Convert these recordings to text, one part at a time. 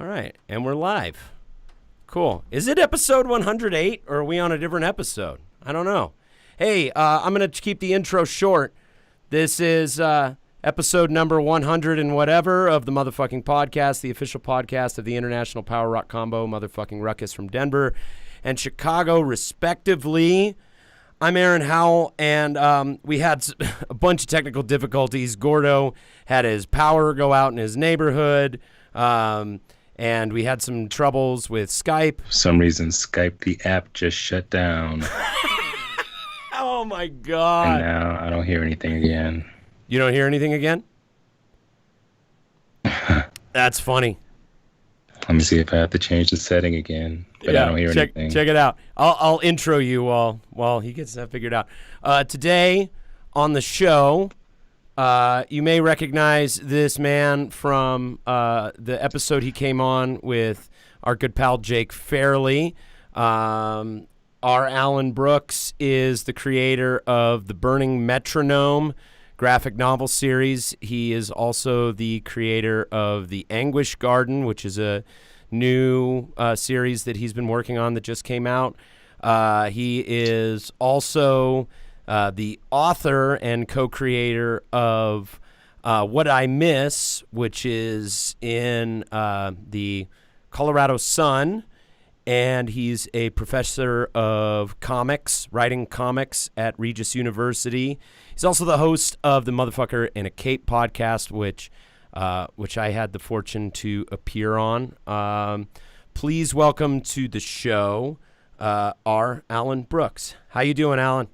All right, and we're live. Cool. Is it episode 108, or are we on a different episode? I don't know. Hey, I'm going to keep the intro short. This is episode number 100 and whatever of the motherfucking podcast, the official podcast of the International Power Rock Combo, Motherfucking Ruckus from Denver and Chicago, respectively. I'm Aaron Howell, and we had a bunch of technical difficulties. Gordo had his power go out in his neighborhood, and we had some troubles with Skype. For some reason, Skype, the app, just shut down. Oh, my God. And now I don't hear anything again. You don't hear anything again? That's funny. Let me see if I have to change the setting again. But I don't hear anything. Check it out. I'll intro you while he gets that figured out. Today on the show, you may recognize this man from the episode he came on with our good pal Jake Fairley. Our Alan Brooks is the creator of the Burning Metronome graphic novel series. He is also the creator of the Anguish Garden, which is a new series that he's been working on that just came out. He is also the author and co-creator of What I Miss, which is in the Colorado Sun, and he's a professor of comics, writing comics at Regis University. He's also the host of the Motherfucker in a Cape podcast, which I had the fortune to appear on. Please welcome to the show our Alan Brooks. How you doing, Alan?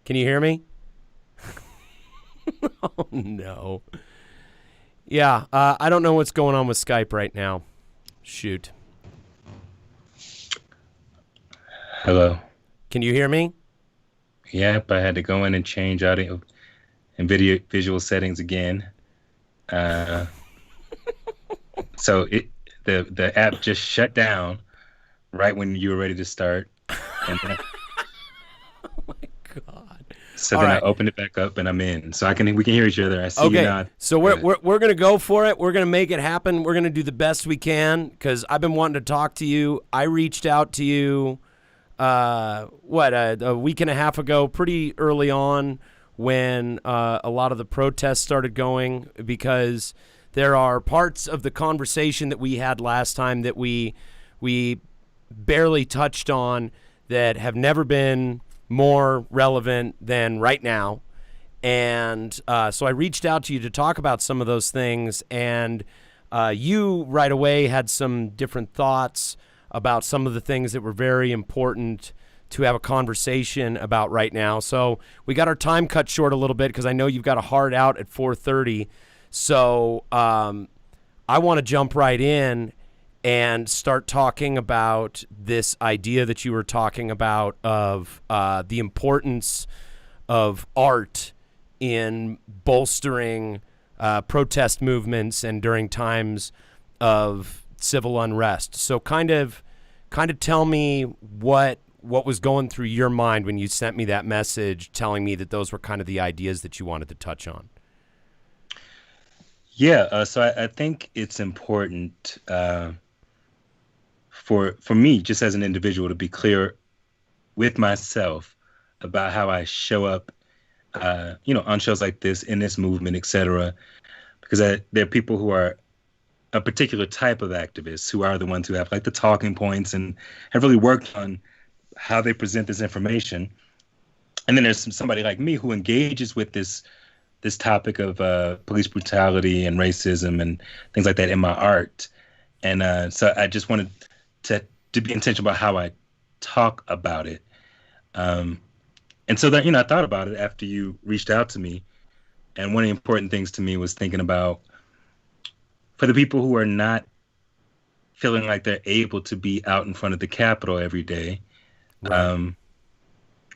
Can you hear me? Oh, no. Yeah, I don't know what's going on with Skype right now. Shoot. Hello. Can you hear me? Yep, I had to go in and change audio and visual settings again. So the app just shut down right when you were ready to start. And then, Oh my God! So All then right. I opened it back up and I'm in. So we can hear each other. I see you not. So we're gonna go for it. We're gonna make it happen. We're gonna do the best we can because I've been wanting to talk to you. I reached out to you, a week and a half ago, pretty early on, when a lot of the protests started going, because there are parts of the conversation that we had last time that we barely touched on that have never been more relevant than right now. And so I reached out to you to talk about some of those things, and you right away had some different thoughts about some of the things that were very important to have a conversation about right now. So we got our time cut short a little bit because I know you've got a hard out at 4:30. So I want to jump right in and start talking about this idea that you were talking about of the importance of art in bolstering protest movements and during times of civil unrest. So kind of tell me what was going through your mind when you sent me that message telling me that those were kind of the ideas that you wanted to touch on. Yeah, so I think it's important for me, just as an individual, to be clear with myself about how I show up, on shows like this, in this movement, etc. Because there are people who are a particular type of activists who are the ones who have like the talking points and have really worked on how they present this information. And then there's somebody like me who engages with this topic of police brutality and racism and things like that in my art. And so I just wanted to be intentional about how I talk about it. And so that, I thought about it after you reached out to me. And one of the important things to me was thinking about, for the people who are not feeling like they're able to be out in front of the Capitol every day, right.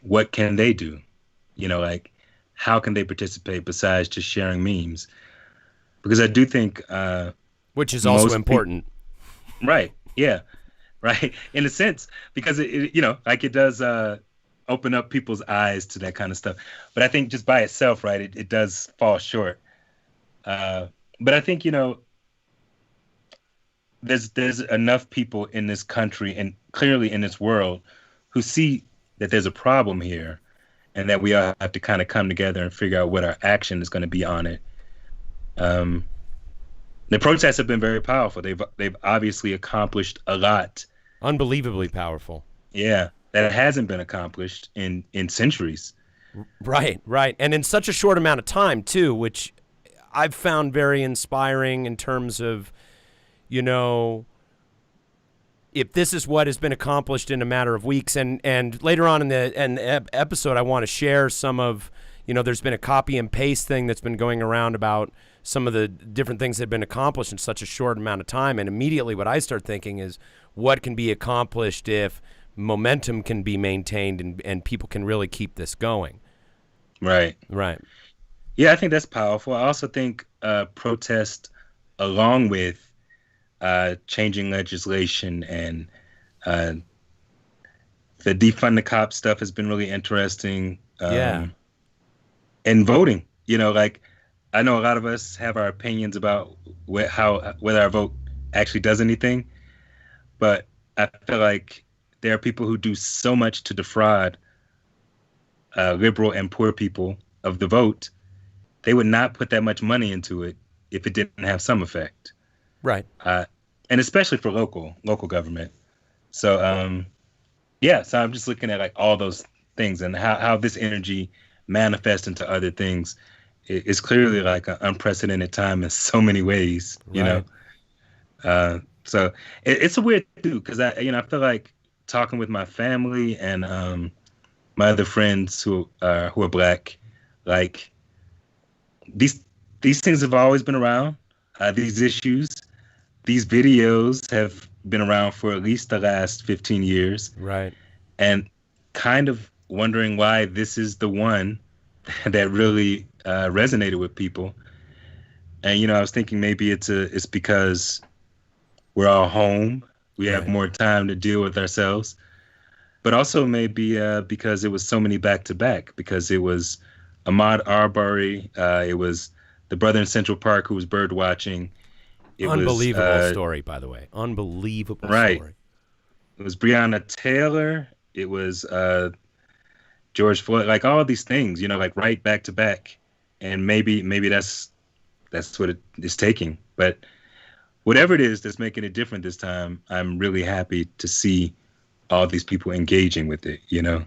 What can they do? Like, how can they participate besides just sharing memes? Because I do think... which is also important. Right, yeah, right, in a sense, because it does open up people's eyes to that kind of stuff. But I think just by itself, right, it does fall short. But I think, there's enough people in this country and clearly in this world who see that there's a problem here, and that we all have to kind of come together and figure out what our action is going to be on it. The protests have been very powerful. They've obviously accomplished a lot. Unbelievably powerful. Yeah, that hasn't been accomplished in centuries. Right. And in such a short amount of time, too, which I've found very inspiring in terms of, you know, if this is what has been accomplished in a matter of weeks. And later on in the episode, I want to share some of, you know, there's been a copy and paste thing that's been going around about some of the different things that have been accomplished in such a short amount of time. And immediately what I start thinking is what can be accomplished if momentum can be maintained and people can really keep this going. Right. Yeah, I think that's powerful. I also think protest along with changing legislation and the defund the cop stuff has been really interesting. And voting, you know, like I know a lot of us have our opinions about whether our vote actually does anything, but I feel like there are people who do so much to defraud liberal and poor people of the vote. They would not put that much money into it if it didn't have some effect. Right. And especially for local government. So, so I'm just looking at like all those things and how this energy manifests into other things. It's clearly like an unprecedented time in so many ways, you know? So it's a weird too, because I feel like talking with my family and my other friends who are Black, like these things have always been around. These issues, these videos have been around for at least the last 15 years. Right. And kind of wondering why this is the one that really resonated with people. And, you know, I was thinking maybe it's because we're all home. We have more time to deal with ourselves. But also maybe because it was so many back-to-back, because it was Ahmaud Arbery, it was the brother in Central Park who was bird watching. Unbelievable story, by the way. Unbelievable story. It was Breonna Taylor. It was George Floyd. Like all of these things, you know, like right back to back. And maybe that's what it is taking. But whatever it is that's making it different this time, I'm really happy to see all these people engaging with it, you know?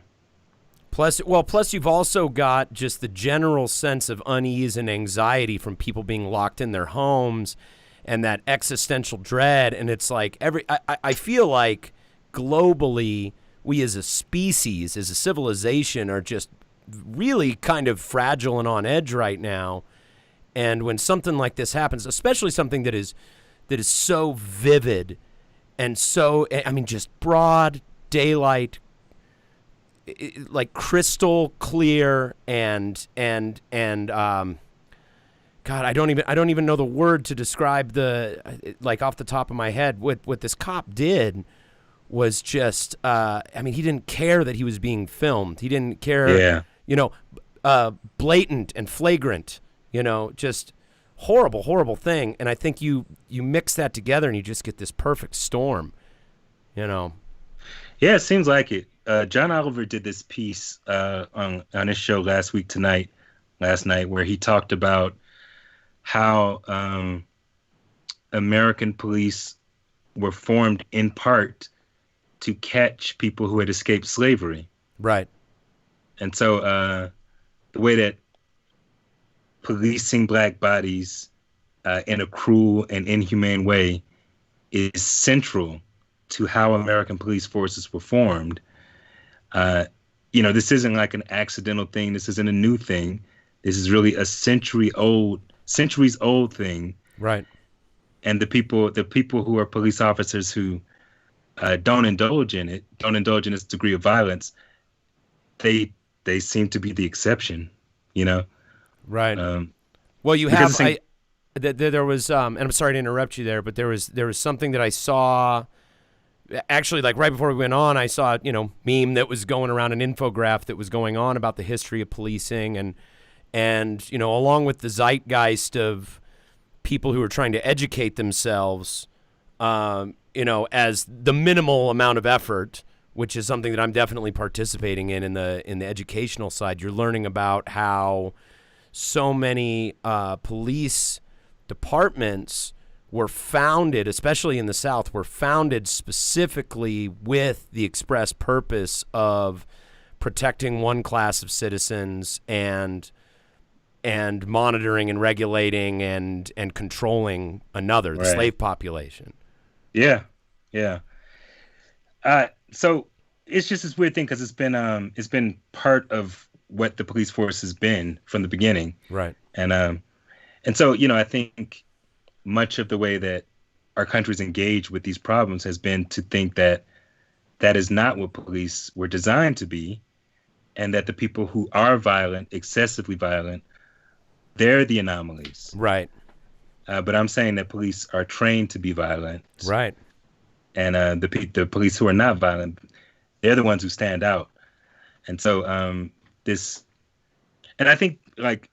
Plus you've also got just the general sense of unease and anxiety from people being locked in their homes and that existential dread. And it's like I feel like globally, we as a species, as a civilization, are just really kind of fragile and on edge right now. And when something like this happens, especially something that is so vivid and so, I mean, just broad daylight, like crystal clear and God, I don't even know the word to describe like off the top of my head. What this cop did was just, I mean, he didn't care that he was being filmed. He didn't care, you know, blatant and flagrant, you know, just horrible, horrible thing. And I think you mix that together and you just get this perfect storm, you know. Yeah, it seems like it. John Oliver did this piece on his show last night, where he talked about how American police were formed in part to catch people who had escaped slavery. Right. And so the way that policing Black bodies in a cruel and inhumane way is central to how American police forces were formed. You know, this isn't like an accidental thing. This isn't a new thing. This is really a centuries old thing. Right. And the people who are police officers who don't indulge in this degree of violence, they seem to be the exception, you know? Right. Well, you have, there was, and I'm sorry to interrupt you there, but there was something that I saw. Actually, like right before we went on, I saw, you know, meme that was going around, an infographic that was going on about the history of policing and you know, along with the zeitgeist of people who are trying to educate themselves as the minimal amount of effort, which is something that I'm definitely participating in the educational side. You're learning about how so many police departments were founded, especially in the South, were founded specifically with the express purpose of protecting one class of citizens and monitoring and regulating and controlling another, the slave population. Yeah. So it's just this weird thing because it's been part of what the police force has been from the beginning. Right. And so, I think much of the way that our country's engaged with these problems has been to think that that is not what police were designed to be, and that the people who are violent, excessively violent, they're the anomalies. Right. But I'm saying that police are trained to be violent. Right. And the police who are not violent, they're the ones who stand out. And so and I think like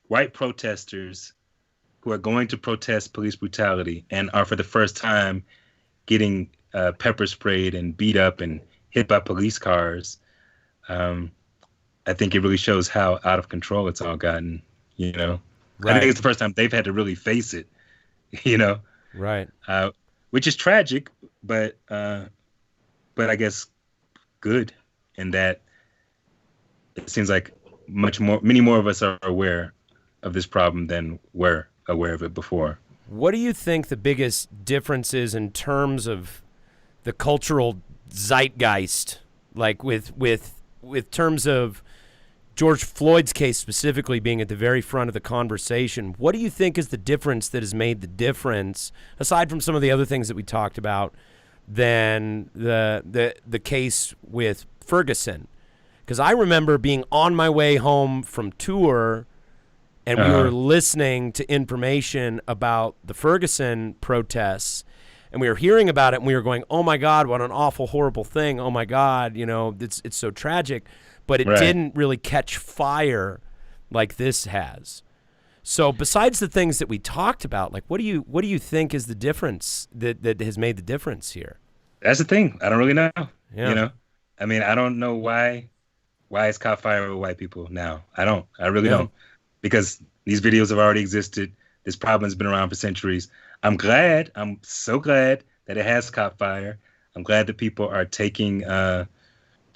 white protesters who are going to protest police brutality and are for the first time getting pepper sprayed and beat up and hit by police cars, I think it really shows how out of control it's all gotten, Right. I think it's the first time they've had to really face it, Right. Which is tragic, but I guess good in that it seems like many more of us are aware of this problem than were aware of it before. What do you think the biggest difference is in terms of the cultural zeitgeist, like with terms of George Floyd's case specifically being at the very front of the conversation? What do you think is the difference that has made the difference, aside from some of the other things that we talked about, than the case with Ferguson? Because I remember being on my way home from tour, and we were listening to information about the Ferguson protests, and we were hearing about it, and we were going, oh, my God, what an awful, horrible thing. Oh, my God, it's so tragic. But it didn't really catch fire like this has. So besides the things that we talked about, like what do you think is the difference that has made the difference here? That's the thing. I don't really know. Yeah. I mean, I don't know why it's caught fire with white people now. I really don't. Because these videos have already existed. This problem has been around for centuries. I'm so glad that it has caught fire. I'm glad that people are taking a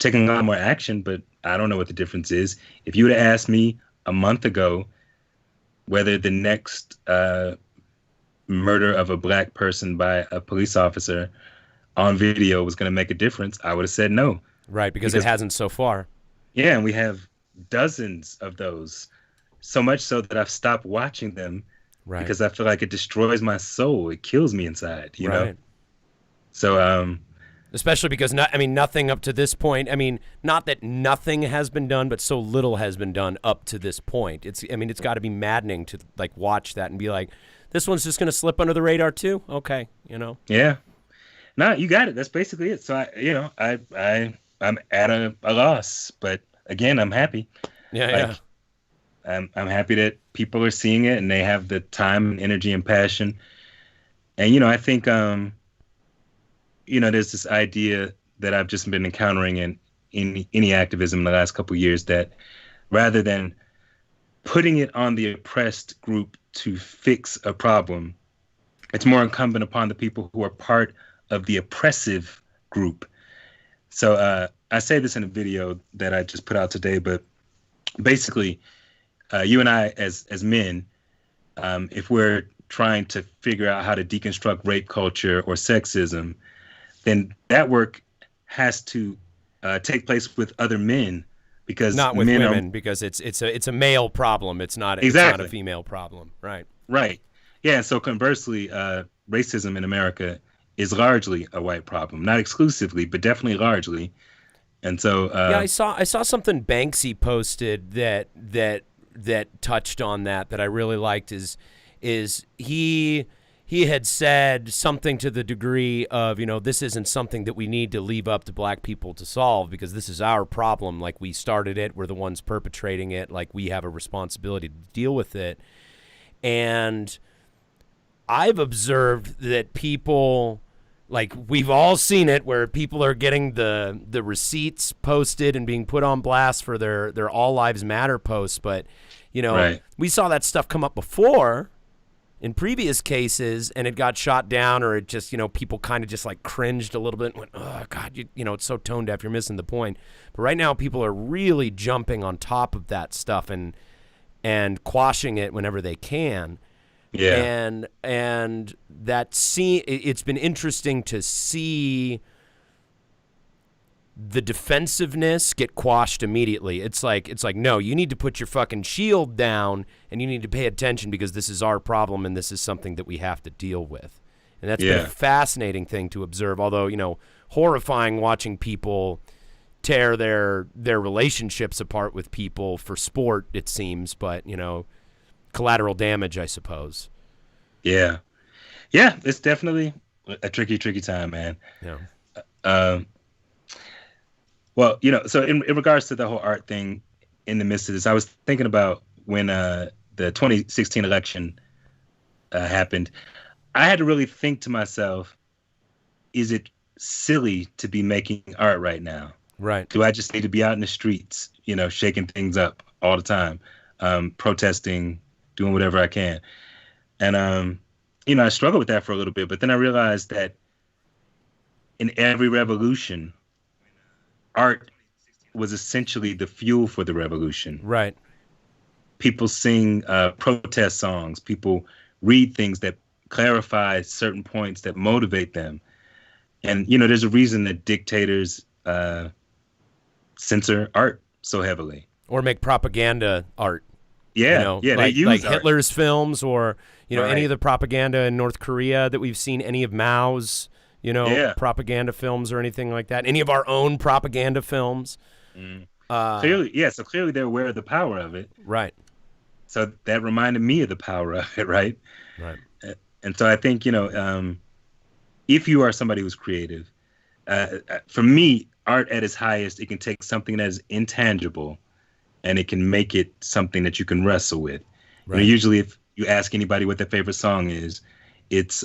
lot more action, but I don't know what the difference is. If you would have asked me a month ago whether the next murder of a black person by a police officer on video was going to make a difference, I would have said no. Right, because it hasn't so far. Yeah, and we have dozens of those. So much so that I've stopped watching them because I feel like it destroys my soul. It kills me inside, you know? So, especially because nothing up to this point. I mean, not that nothing has been done, but so little has been done up to this point. It's got to be maddening to like watch that and be like, this one's just going to slip under the radar too. Okay, Yeah. No, you got it. That's basically it. So I'm at a loss, but again, I'm happy. Yeah. I'm happy that people are seeing it and they have the time and energy and passion. And I think there's this idea that I've just been encountering in any activism in the last couple of years, that rather than putting it on the oppressed group to fix a problem, it's more incumbent upon the people who are part of the oppressive group. So I say this in a video that I just put out today, but basically, you and I as men, if we're trying to figure out how to deconstruct rape culture or sexism, then that work has to take place with other men, because not with women, because it's a male problem. It's not a female problem. Right. Yeah. So conversely, racism in America is largely a white problem, not exclusively, but definitely largely. And so I saw something Banksy posted that touched on that I really liked. Is he had said something to the degree of, this isn't something that we need to leave up to black people to solve, because this is our problem. Like, we started it, we're the ones perpetrating it, like we have a responsibility to deal with it. And I've observed that people, like we've all seen it, where people are getting the receipts posted and being put on blast for their All Lives Matter posts. But, you know, Right. we saw that stuff come up before in previous cases, and it got shot down, or it just, you know, people kind of just like cringed a little bit and went, oh, God, you know, it's so tone deaf, you're missing the point. But right now people are really jumping on top of that stuff and quashing it whenever they can. Yeah. And it's been interesting to see the defensiveness get quashed immediately. It's like, no, you need to put your fucking shield down and you need to pay attention because this is our problem and this is something that we have to deal with. And that's been a fascinating thing to observe, although, you know, horrifying watching people tear their relationships apart with people for sport, it seems, but, you know, collateral damage, I suppose. Yeah. Yeah, it's definitely a tricky time, man. Yeah. Well, you know, so in regards to the whole art thing, in the midst of this, I was thinking about when the 2016 election happened. I had to really think to myself, is it silly to be making art right now? Right. Do I just need to be out in the streets, you know, shaking things up all the time, protesting, doing whatever I can? And, you know, I struggled with that for a little bit, but then I realized that in every revolution, art was essentially the fuel for the revolution. Right. People sing protest songs. People read things that clarify certain points that motivate them. And, you know, there's a reason that dictators censor art so heavily. Or make propaganda art. Yeah, you know, yeah, like, they use like art. Hitler's films, or, you know, Right. any of the propaganda in North Korea that we've seen, any of Mao's, you know, propaganda films or anything like that, any of our own propaganda films. Clearly, yeah, so clearly they're aware of the power of it. Right. So that reminded me of the power of it, right? Right. And so I think, you know, if you are somebody who's creative, for me, art at its highest, it can take something that is intangible and it can make it something that you can wrestle with. Right. You know, usually if you ask anybody what their favorite song is, it's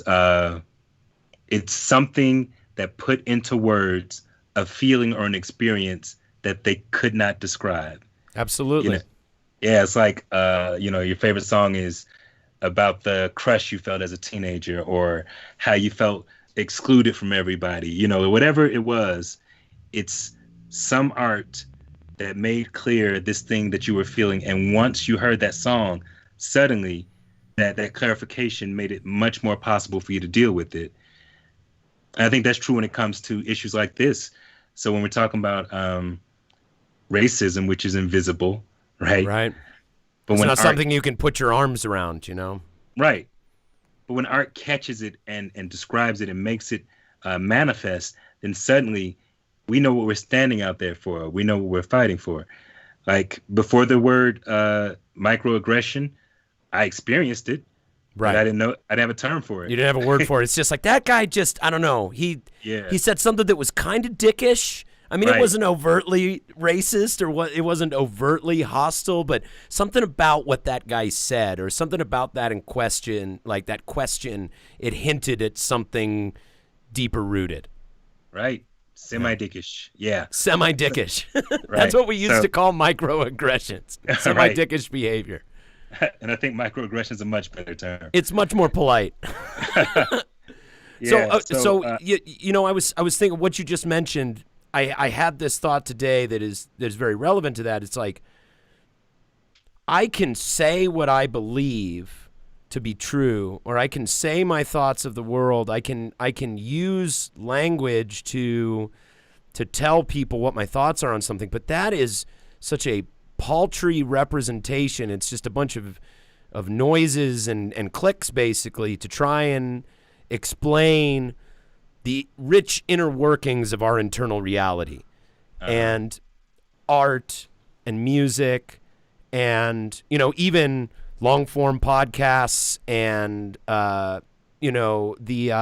something that put into words a feeling or an experience that they could not describe. Absolutely. You know? Yeah, it's like, you know, your favorite song is about the crush you felt as a teenager, or how you felt excluded from everybody, you know, whatever it was. It's some art that made clear this thing that you were feeling. And once you heard that song, suddenly that clarification made it much more possible for you to deal with it. And I think that's true when it comes to issues like this. So when we're talking about racism, which is invisible, right? Right. But It's when not something you can put your arms around, you know? Right. But when art catches it and describes it and makes it manifest, then suddenly we know what we're standing out there for. We know what we're fighting for. Like before the word microaggression, I experienced it. Right. But I didn't have a term for it. You didn't have a word for it. It's just like that guy just, I don't know. He said something that was kind of dickish. I mean, It wasn't overtly racist, or it wasn't overtly hostile, but something about what that guy said, or something about that in question, like that question, it hinted at something deeper rooted. Right. Semi-dickish. Yeah. Semi-dickish. Right. That's what we used to call microaggressions. Semi-dickish behavior. And I think microaggression is a much better term. It's much more polite. Yeah, you know, I was thinking what you just mentioned. I had this thought today that is very relevant to that. It's like, I can say what I believe to be true, or I can say my thoughts of the world. I can use language to tell people what my thoughts are on something, but that is such a paltry representation. It's just a bunch of noises and clicks, basically, to try and explain the rich inner workings of our internal reality. And art and music and, you know, even long form podcasts and, you know, the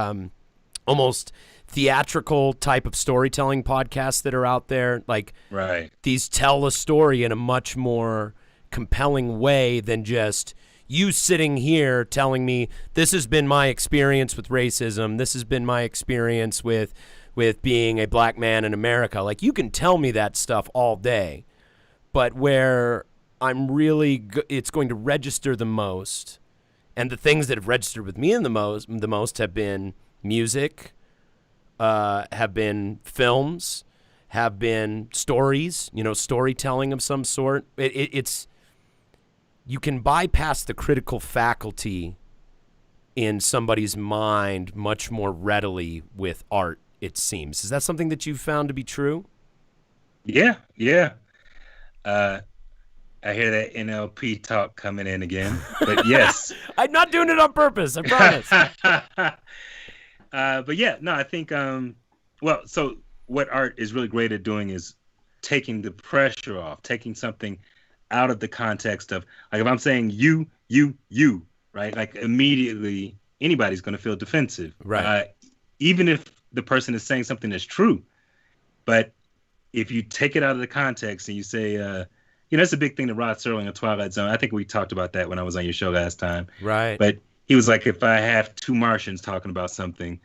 almost theatrical type of storytelling podcasts that are out there. Like, right. These tell a story in a much more compelling way than just you sitting here telling me this has been my experience with racism, this has been my experience with being a black man in America. Like, you can tell me that stuff all day, but where I'm really it's going to register the most, and the things that have registered with me in the most have been music, have been films, have been stories, storytelling of some sort. It's you can bypass the critical faculty in somebody's mind much more readily with art, it seems. Is that something that you've found to be true? Yeah. I hear that NLP talk coming in again, but yes. I'm not doing it on purpose, I promise. But yeah, no, I think, so what art is really great at doing is taking the pressure off, taking something out of the context of, like, if I'm saying you, right? Like, immediately anybody's going to feel defensive. Right. Even if the person is saying something that's true. But if you take it out of the context and you say, it's a big thing to Rod Serling in Twilight Zone. I think we talked about that when I was on your show last time. Right. But he was like, if I have two Martians talking about something,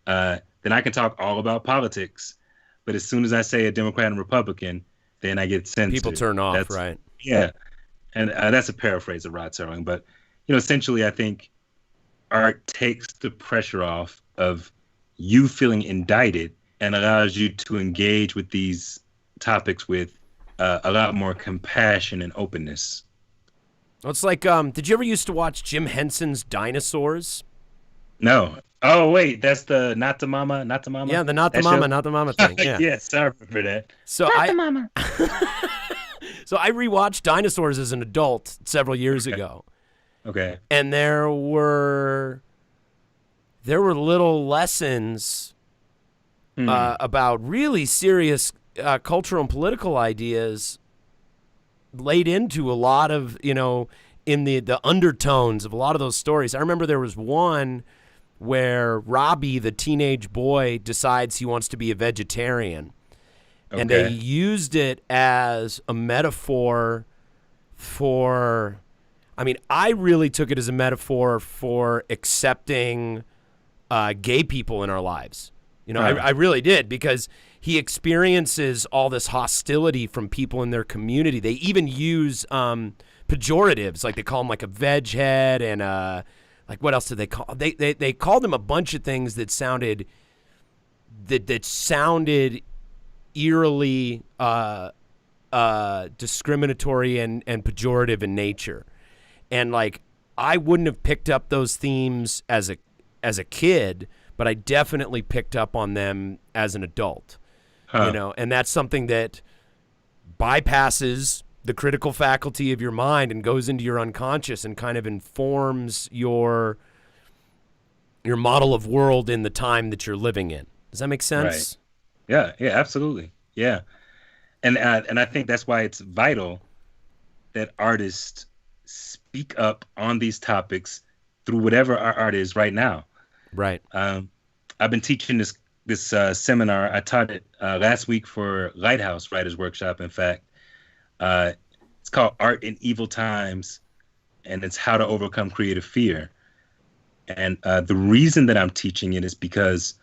then I can talk all about politics. But as soon as I say a Democrat and Republican, then I get censored. People turn off, right? Yeah. And that's a paraphrase of Rod Serling. But, essentially, I think art takes the pressure off of you feeling indicted and allows you to engage with these topics with a lot more compassion and openness. Well, it's like, did you ever used to watch Jim Henson's Dinosaurs? No. Oh, wait, that's the Not the Mama? Yeah, the Not the Mama thing. Yeah. Yes, I remember that. So Not the Mama. So I rewatched Dinosaurs as an adult several years ago. Okay. And there were little lessons about really serious cultural and political ideas laid into a lot of, in the undertones of a lot of those stories. I remember there was one where Robbie, the teenage boy, decides he wants to be a vegetarian. Okay. And they used it as a metaphor for, I really took it as a metaphor for accepting gay people in our lives. I really did, because he experiences all this hostility from people in their community. They even use pejoratives, like they call him like a veg head, and like what else did they call? They called him a bunch of things that sounded eerily discriminatory and pejorative in nature. And like, I wouldn't have picked up those themes as a kid, but I definitely picked up on them as an adult. And that's something that bypasses the critical faculty of your mind and goes into your unconscious and kind of informs your model of world in the time that you're living in. Does that make sense? Right. Yeah, absolutely. Yeah. And I think that's why it's vital that artists speak up on these topics through whatever our art is right now. Right. I've been teaching this seminar. I taught it last week for Lighthouse Writers Workshop, in fact. It's called Art in Evil Times, and it's how to overcome creative fear. And the reason that I'm teaching it is because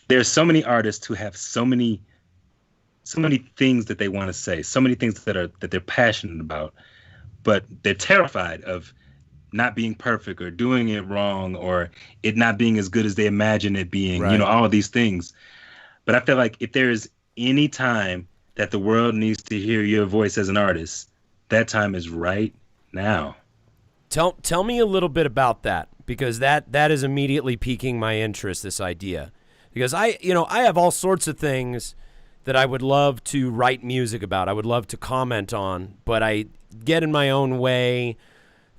there's so many artists who have so many things that they want to say, so many things that they're passionate about, but they're terrified of not being perfect or doing it wrong or it not being as good as they imagine it being, right. All of these things. But I feel like if there is any time that the world needs to hear your voice as an artist, that time is right now. Tell me a little bit about that, because that is immediately piquing my interest, this idea. Because I have all sorts of things that I would love to write music about. I would love to comment on, but I get in my own way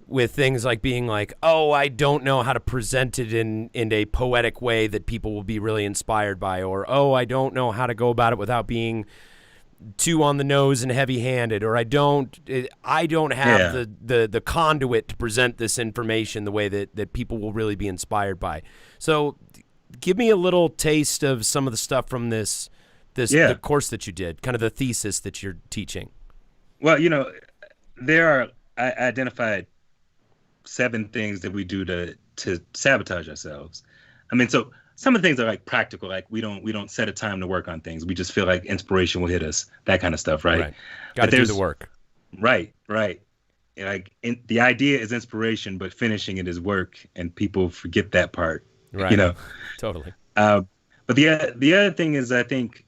with things like being like, oh, I don't know how to present it in a poetic way that people will be really inspired by, or, oh, I don't know how to go about it without being too on the nose and heavy-handed, or I don't have the conduit to present this information the way that people will really be inspired by. So give me a little taste of some of the stuff from the course that you did, kind of the thesis that you're teaching. Well, I identified 7 things that we do to sabotage ourselves. I mean, so some of the things are like practical, like we don't set a time to work on things. We just feel like inspiration will hit us, that kind of stuff, right? Right. Got to do the work. Right. Like the idea is inspiration, but finishing it is work, and people forget that part. Right. You know. Totally. But the other thing is, I think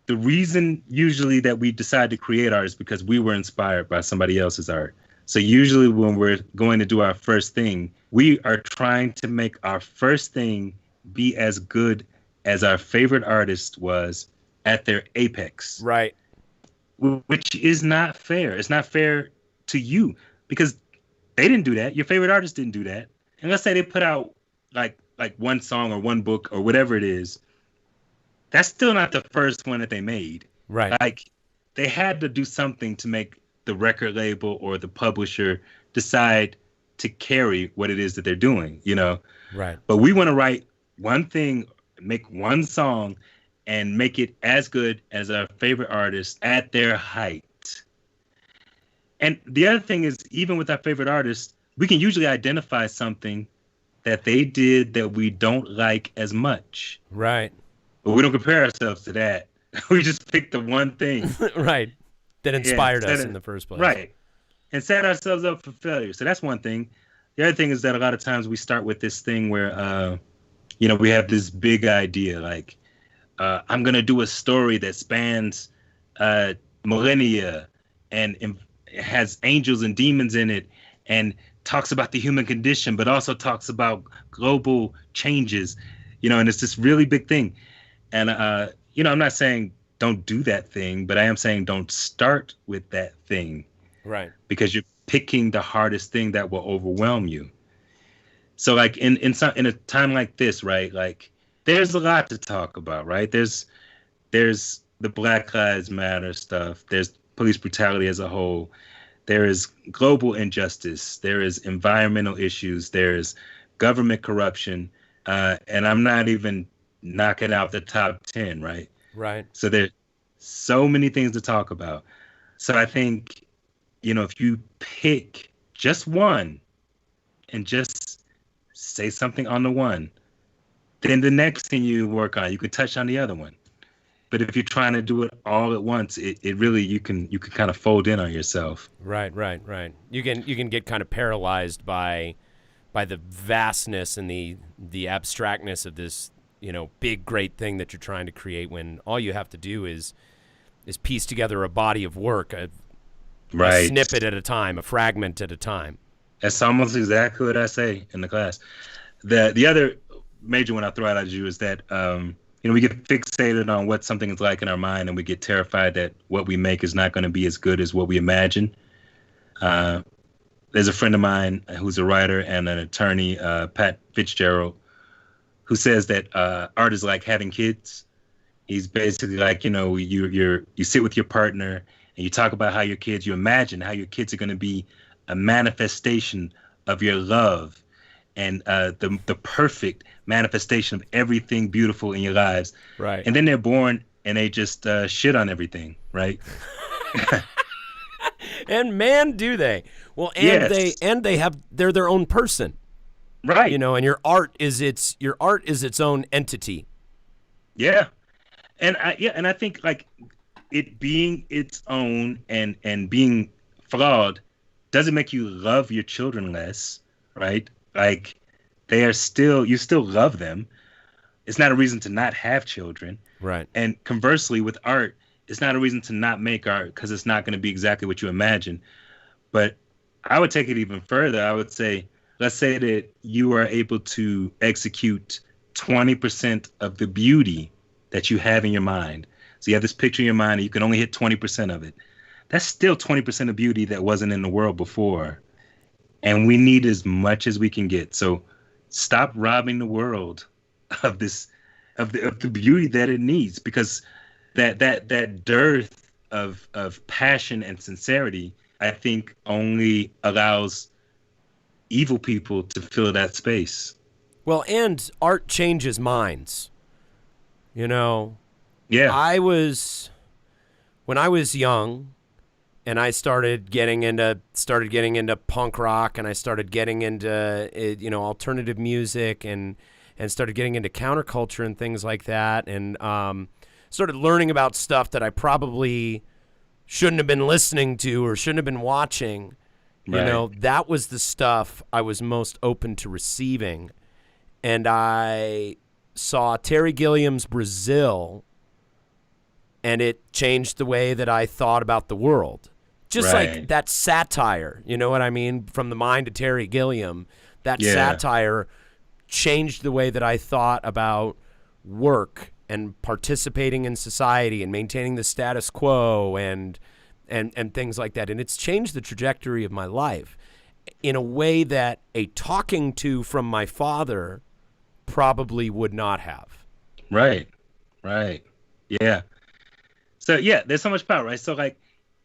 the reason usually that we decide to create art is because we were inspired by somebody else's art. So usually when we're going to do our first thing, we are trying to make our first thing be as good as our favorite artist was at their apex. Right. Which is not fair. It's not fair to you because they didn't do that. Your favorite artist didn't do that. And let's say they put out like one song or one book or whatever it is. That's still not the first one that they made. Right. Like they had to do something to make the record label or the publisher decide to carry what it is that they're doing, you know? Right. But we want to write one thing, make one song, and make it as good as our favorite artist at their height. And the other thing is, even with our favorite artists, we can usually identify something that they did that we don't like as much. Right. But we don't compare ourselves to that. We just pick the one thing. Right. That inspired us in the first place. Right. And set ourselves up for failure. So that's one thing. The other thing is that a lot of times we start with this thing where, we have this big idea, like, I'm going to do a story that spans millennia and it has angels and demons in it and talks about the human condition, but also talks about global changes, and it's this really big thing. And, I'm not saying don't do that thing, but I am saying don't start with that thing. Right. Because you're picking the hardest thing that will overwhelm you. So like in a time like this, right? Like there's a lot to talk about, right? There's the Black Lives Matter stuff. There's police brutality as a whole. There is global injustice. There is environmental issues. There is government corruption. And I'm not even knocking out the top 10, right? Right. So there's so many things to talk about. So I think, if you pick just one and just say something on the one, then the next thing you work on, you could touch on the other one. But if you're trying to do it all at once, it really, you can kind of fold in on yourself. Right. You can get kind of paralyzed by the vastness and the abstractness of this, big, great thing that you're trying to create, when all you have to do is piece together a body of work, a snippet at a time, a fragment at a time. That's almost exactly what I say in the class. The other major one I throw out at you is that, we get fixated on what something is like in our mind, and we get terrified that what we make is not going to be as good as what we imagine. There's a friend of mine who's a writer and an attorney, Pat Fitzgerald, who says that art is like having kids. He's basically like, you sit with your partner and you talk about how you imagine how your kids are going to be a manifestation of your love and the perfect manifestation of everything beautiful in your lives. Right. And then they're born and they just shit on everything, right? And man, do they. Well, and they're their own person. Right. And your art is its own entity. Yeah. And I think like it being its own and being flawed doesn't make you love your children less, right? Like you still love them. It's not a reason to not have children. Right. And conversely with art, it's not a reason to not make art because it's not going to be exactly what you imagine. But I would take it even further. I would say, let's say that you are able to execute 20% of the beauty that you have in your mind. So you have this picture in your mind and you can only hit 20% of it. That's still 20% of beauty that wasn't in the world before. And we need as much as we can get. So stop robbing the world of the beauty that it needs, because that dearth of passion and sincerity, I think, only allows evil people to fill that space. Well, and art changes minds. Yeah. When I was young, and I started getting into punk rock, and I started getting into alternative music, and started getting into counterculture and things like that, and started learning about stuff that I probably shouldn't have been listening to or shouldn't have been watching. Right. That was the stuff I was most open to receiving. And I saw Terry Gilliam's Brazil, and it changed the way that I thought about the world. Just like that satire, you know what I mean? From the mind of Terry Gilliam, that satire changed the way that I thought about work and participating in society and maintaining the status quo and things like that. And it's changed the trajectory of my life in a way that a talking to from my father probably would not have. Right. Yeah. So yeah, there's so much power, right? So like,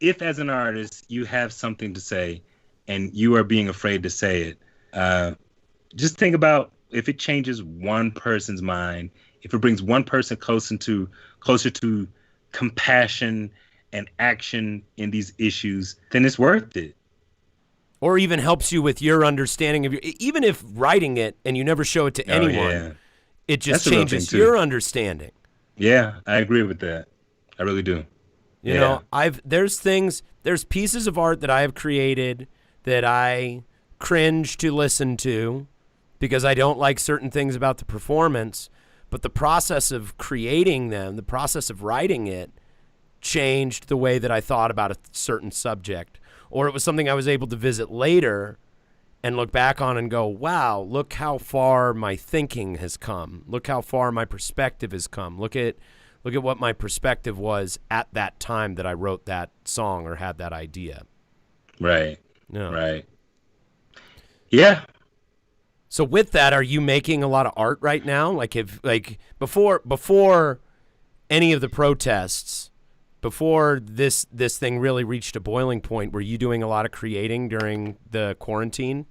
if as an artist you have something to say and you are being afraid to say it, just think about if it changes one person's mind, if it brings one person closer to compassion and action in these issues, then it's worth it. Or even helps you with your understanding of even if writing it and you never show it to anyone, it just changes your understanding. Yeah, I agree with that. I really do. You know, there's pieces of art that I have created that I cringe to listen to because I don't like certain things about the performance, but the process of creating them, the process of writing it, changed the way that I thought about a certain subject. Or it was something I was able to visit later and look back on and go, wow, look how far my thinking has come. Look how far my perspective has come. Look at what my perspective was at that time that I wrote that song or had that idea. Right. Yeah. Right. Yeah. So with that, are you making a lot of art right now? Before any of the protests, before this thing really reached a boiling point, were you doing a lot of creating during the quarantine?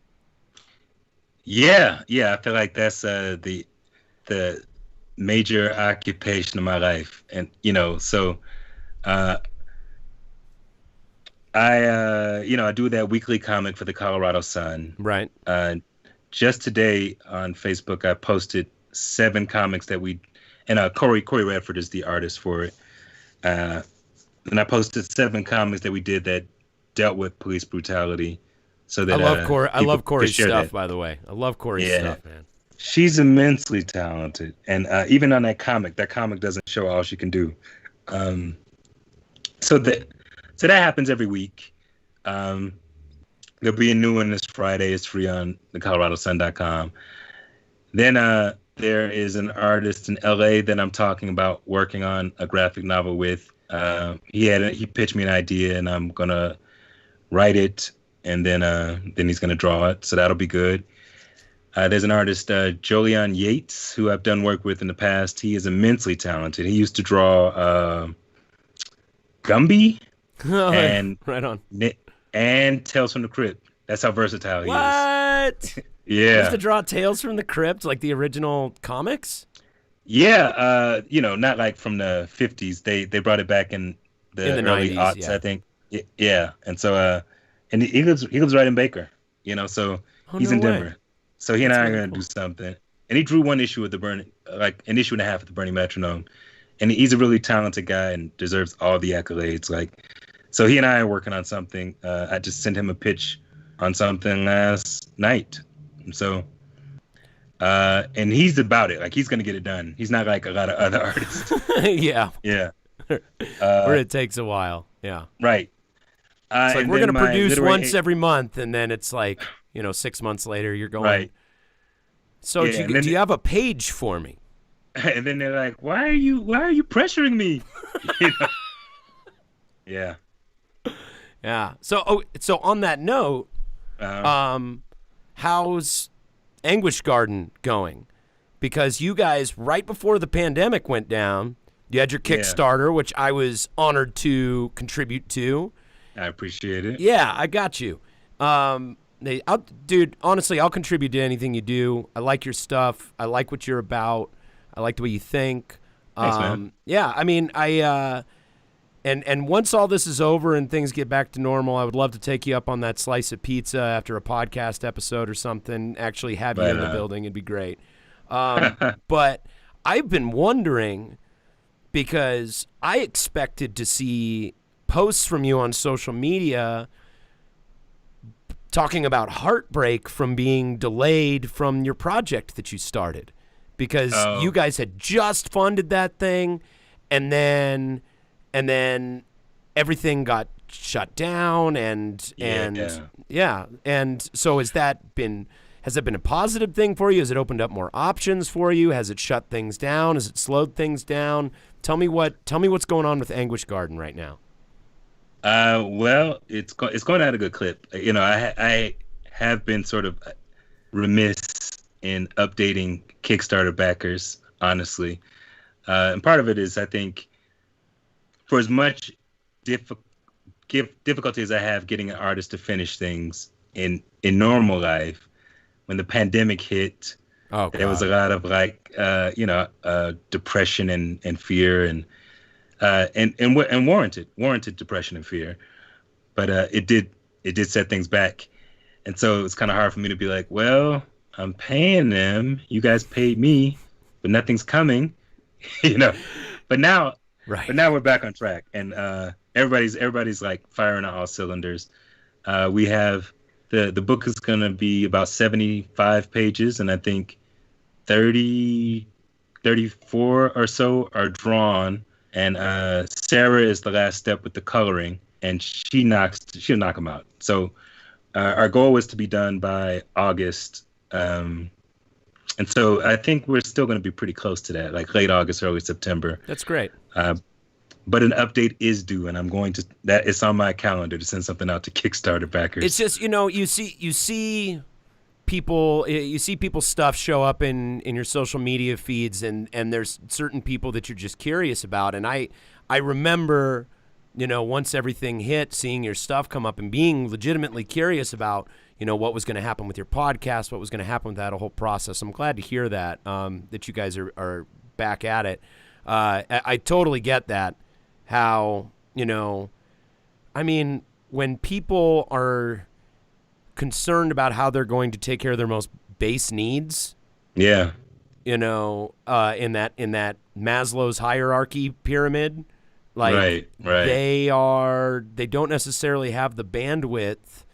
Yeah. I feel like that's the major occupation of my life, and so I do that weekly comic for the Colorado Sun. Right. Just today on Facebook, I posted 7 comics that Corey Redford is the artist for it. And I posted 7 comics that we did that dealt with police brutality. So that I love Corey's stuff, by the way. I love Corey's stuff, man. She's immensely talented, and even on that comic doesn't show all she can do. So that happens every week. There'll be a new one this Friday. It's free on theColoradoSun.com. Then there is an artist in LA that I'm talking about working on a graphic novel with. He pitched me an idea, and I'm gonna write it, and then he's gonna draw it. So that'll be good. There's an artist, Jolion Yates, who I've done work with in the past. He is immensely talented. He used to draw Gumby and right on. And Tales from the Crypt. That's how versatile he is. What? Yeah. He used to draw Tales from the Crypt, like the original comics? Yeah, not like from the 50s. They brought it back in the early 90s, aughts, I think. Yeah, and so and he lives right in Baker, so he's in Denver. Way. So he and I are gonna do something. And he drew one issue with an issue and a half of the Burning Metronome, and he's a really talented guy and deserves all the accolades. So he and I are working on something. I just sent him a pitch on something last night, so. And he's about it. He's gonna get it done. He's not like a lot of other artists. Yeah. Where it takes a while. Yeah. Right. It's like we're gonna produce once every month, and then it's like 6 months later you're going. Right. So do you have a page for me? And then they're like, "Why are you pressuring me?" Yeah. Yeah. So on that note, how's Anguish Garden going? Because you guys, right before the pandemic went down, you had your Kickstarter, which I was honored to contribute to. I appreciate it. Yeah, I got you. Dude, honestly, I'll contribute to anything you do. I like your stuff. I like what you're about. I like the way you think. Thanks, man. Yeah, I mean, And once all this is over and things get back to normal, I would love to take you up on that slice of pizza after a podcast episode or something. Actually have you in the building. It'd be great. But I've been wondering, because I expected to see posts from you on social media talking about heartbreak from being delayed from your project that you started, because you guys had just funded that thing, and then everything got shut down, and so has that been a positive thing for you? Has it opened up more options for you? Has it shut things down? Has it slowed things down? Tell me what's going on with Anguish Garden right now. Well, it's going at a good clip. You know, I have been sort of remiss in updating Kickstarter backers, honestly. And part of it is, I think, for as much difficulty as I have getting an artist to finish things in normal life, when the pandemic hit, there was a lot of depression and fear and warranted depression and fear, but it did set things back, and so it's kind of hard for me to be like, well, I'm paying them, you guys paid me, but nothing's coming, you know. But now we're back on track, and everybody's like firing on all cylinders. We have the book is gonna be about 75 pages, and I think 34 or so are drawn. And Sarah is the last step with the coloring, and she'll knock them out. So our goal was to be done by August, and so I think we're still going to be pretty close to that, like late August, early September. That's great. But an update is due, and it's on my calendar to send something out to Kickstarter backers. It's just, you see people's stuff show up in your social media feeds, and there's certain people that you're just curious about. And I remember, once everything hit, seeing your stuff come up and being legitimately curious about, what was going to happen with your podcast, what was going to happen with that whole process. I'm glad to hear that, that you guys are back at it. I totally get that, how, when people are concerned about how they're going to take care of their most base needs. Yeah. In that Maslow's hierarchy pyramid, like right. They don't necessarily have the bandwidth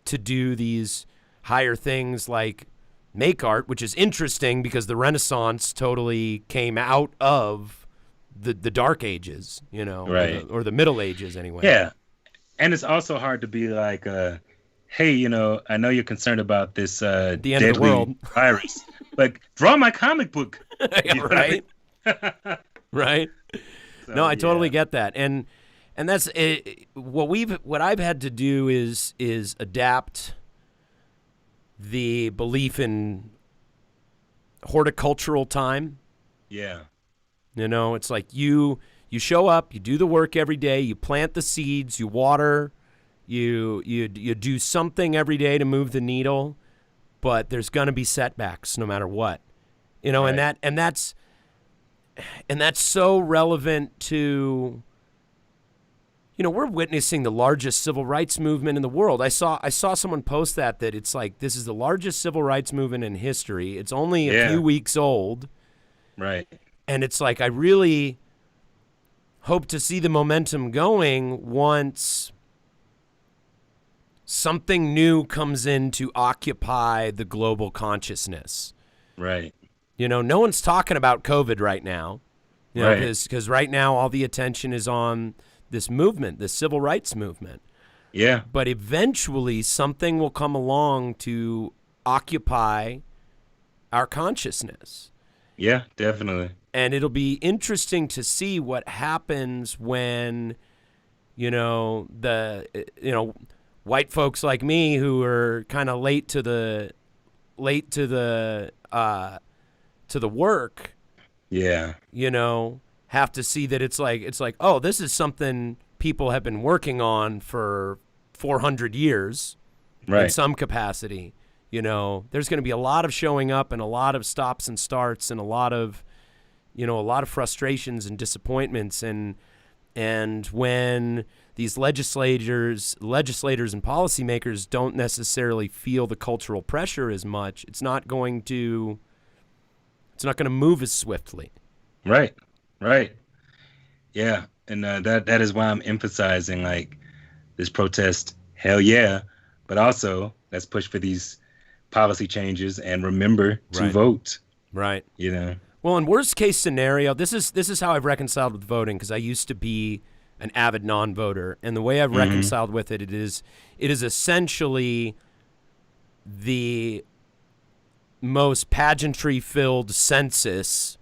to do these higher things like make art, which is interesting because the Renaissance totally came out of the Dark Ages, right. or the Middle Ages anyway. Yeah. And it's also hard to be like, hey, I know you're concerned about this the end deadly of the world virus, but draw my comic book. Right. Right. So, no, I totally get that. And that's what I've had to do is adapt the belief in horticultural time. Yeah. It's like you show up, you do the work every day, you plant the seeds, you water, you do something every day to move the needle, but there's going to be setbacks no matter what. Right. and that's so relevant to, we're witnessing the largest civil rights movement in the world. I saw someone post that it's like, this is the largest civil rights movement in history. It's only a few weeks old. Right. And it's like, I really hope to see the momentum going once something new comes in to occupy the global consciousness. Right. No one's talking about COVID right now. Because right now all the attention is on this movement, this civil rights movement. Yeah. But eventually something will come along to occupy our consciousness. Yeah, definitely. And it'll be interesting to see what happens when, white folks like me who are kind of late to the work. Yeah. Have to see that it's like, oh, this is something people have been working on for 400 years in some capacity. There's going to be a lot of showing up and a lot of stops and starts and a lot of frustrations and disappointments. And And when these legislators and policymakers don't necessarily feel the cultural pressure as much, it's not going to move as swiftly. Right. Right. Yeah. And that is why I'm emphasizing like this protest, hell yeah, but also let's push for these policy changes and remember to vote. Right. You know. Well, in worst case scenario, this is how I've reconciled with voting, because I used to be an avid non-voter, and the way I've reconciled with it is essentially the most pageantry-filled census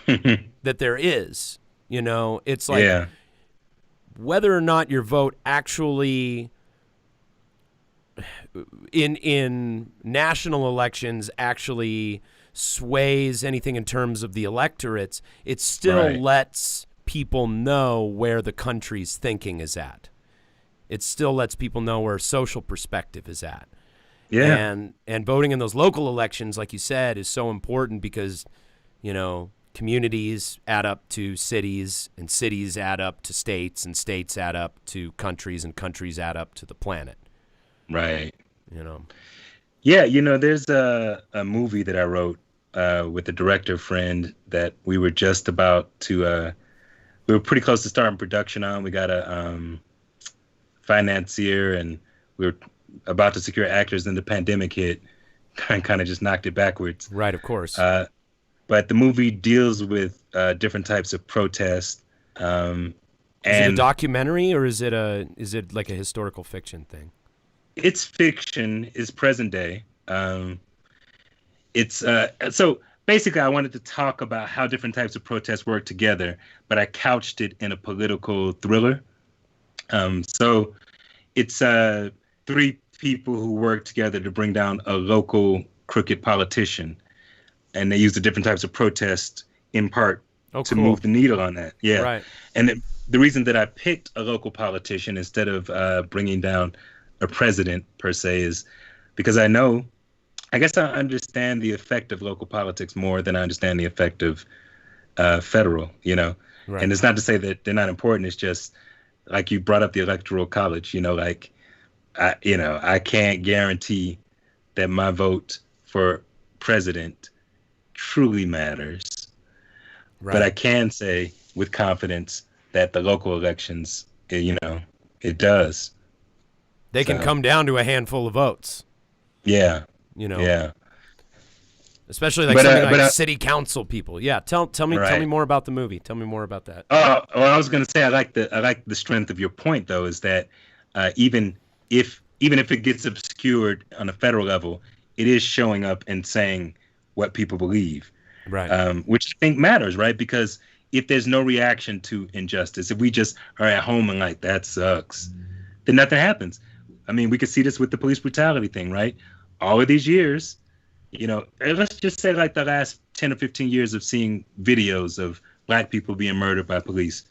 that there is. You know, it's like whether or not your vote actually in national elections actually sways anything in terms of the electorates, it still lets people know where the country's thinking is at. It still lets people know where social perspective is at. Yeah. And voting in those local elections, like you said, is so important because, you know, communities add up to cities, and cities add up to states, and states add up to countries, and countries add up to the planet. Right. You know. Yeah, you know, there's a movie that I wrote with a director friend that we were just about to we were pretty close to starting production on. We got a financier, and we were about to secure actors, and the pandemic hit and kind of just knocked it backwards. Right, of course. But the movie deals with different types of protest. Is it a documentary, or is it like a historical fiction thing? It's fiction. It's present day. It's so basically I wanted to talk about how different types of protests work together, but I couched it in a political thriller. So it's three people who work together to bring down a local crooked politician, and they use the different types of protest in part to move the needle on that. Yeah. Right. And the reason that I picked a local politician instead of bringing down a president per se is because I guess I understand the effect of local politics more than I understand the effect of federal, you know. Right. And it's not to say that they're not important. It's just like you brought up the Electoral College, you know, like, I can't guarantee that my vote for president truly matters. Right. But I can say with confidence that the local elections, you know, it does. They can come down to a handful of votes. Yeah. You know. Yeah. Especially like city council people. Yeah. Tell me more about the movie. Tell me more about that. Well, I was going to say I like the strength of your point though, is that even if it gets obscured on a federal level, it is showing up and saying what people believe. Right. Which I think matters, right? Because if there's no reaction to injustice, if we just are at home and like that sucks, then nothing happens. I mean, we could see this with the police brutality thing, right? All of these years, you know, let's just say like the last 10 or 15 years of seeing videos of black people being murdered by police.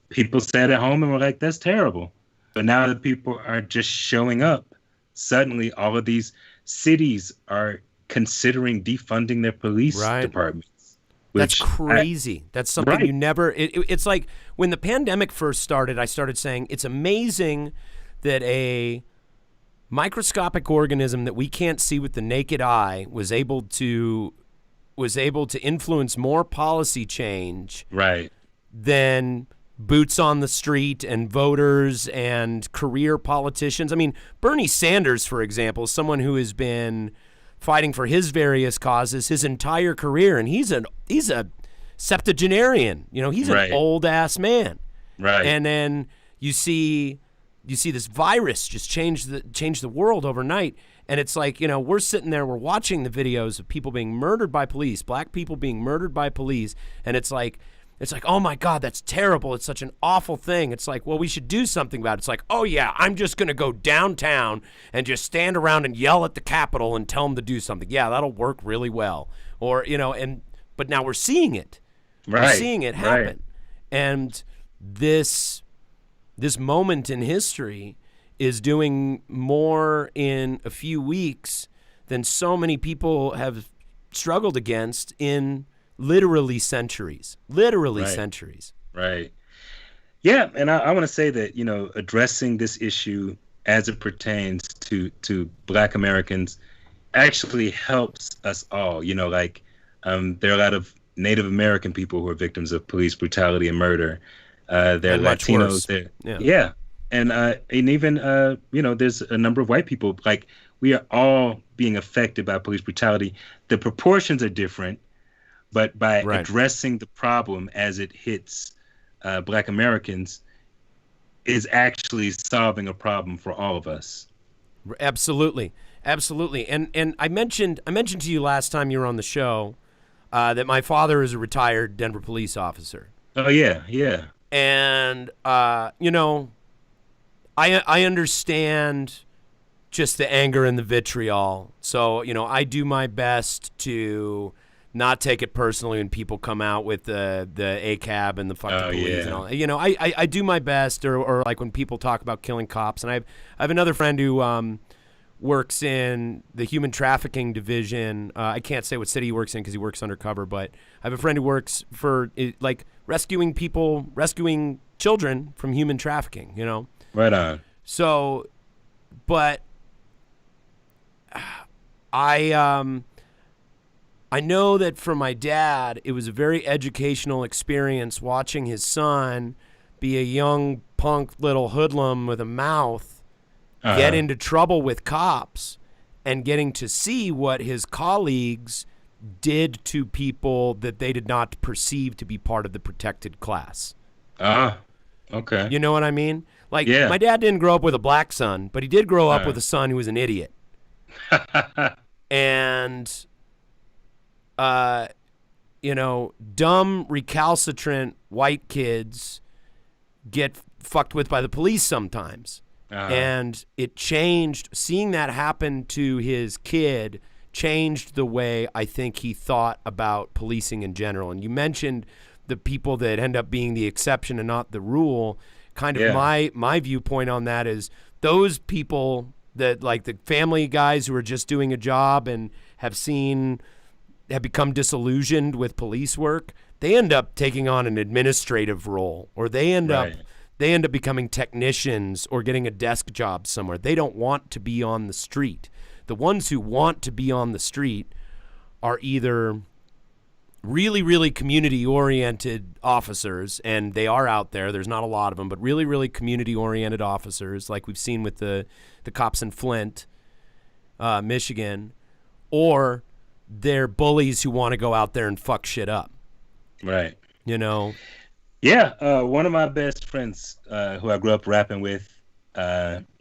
People sat at home and were like, that's terrible. But now that people are just showing up, suddenly all of these cities are considering defunding their police departments. That's crazy. That's something you never... It's like when the pandemic first started, I started saying it's amazing that a microscopic organism that we can't see with the naked eye was able to influence more policy change than boots on the street and voters and career politicians. I mean, Bernie Sanders, for example, is someone who has been fighting for his various causes his entire career, and he's a septuagenarian. You know, he's an old ass man. Right. And then you see this virus just change the world overnight. And it's like, you know, we're sitting there, we're watching the videos of people being murdered by police, black people being murdered by police, and it's like, oh my God, that's terrible. It's such an awful thing. It's like, well, we should do something about it. It's like, oh yeah, I'm just going to go downtown and just stand around and yell at the Capitol and tell them to do something. Yeah, that'll work really well. Or, you know, but now we're seeing it. We're seeing it happen. And this moment in history is doing more in a few weeks than so many people have struggled against in literally centuries. Centuries. Right. Yeah, and I want to say that, addressing this issue as it pertains to Black Americans actually helps us all. There are a lot of Native American people who are victims of police brutality and murder. There are And much Latinos worse. there. Yeah. Yeah. And even there's a number of white people. Like, we are all being affected by police brutality. The proportions are different, but by Right. addressing the problem as it hits Black Americans is actually solving a problem for all of us. Absolutely. Absolutely. And I mentioned to you last time you were on the show that my father is a retired Denver police officer. Oh yeah, yeah. And I understand just the anger and the vitriol. So, I do my best to not take it personally when people come out with the ACAB and the fuck the police and all. I do my best, or like when people talk about killing cops. And I have another friend who works in the human trafficking division. I can't say what city he works in because he works undercover, but I have a friend who works for like rescuing children from human trafficking, Right on. So, but I know that for my dad, it was a very educational experience watching his son be a young punk little hoodlum with a mouth get into trouble with cops and getting to see what his colleagues did to people that they did not perceive to be part of the protected class. Okay. You know what I mean? Like, Yeah. my dad didn't grow up with a black son, but he did grow up with a son who was an idiot. And, dumb, recalcitrant white kids get fucked with by the police sometimes. And it changed, seeing that happen to his kid changed the way I think he thought about policing in general. And you mentioned the people that end up being the exception and not the rule. Kind of my viewpoint on that is those people that, like, the family guys who are just doing a job and have become disillusioned with police work, they end up taking on an administrative role, or they end up becoming technicians or getting a desk job somewhere. They don't want to be on the street. The ones who want to be on the street are either really, really community-oriented officers, and they are out there. There's not a lot of them, but really, really community-oriented officers, like we've seen with the cops in Flint, Michigan, or they're bullies who want to go out there and fuck shit up. Right. Yeah, one of my best friends who I grew up rapping with,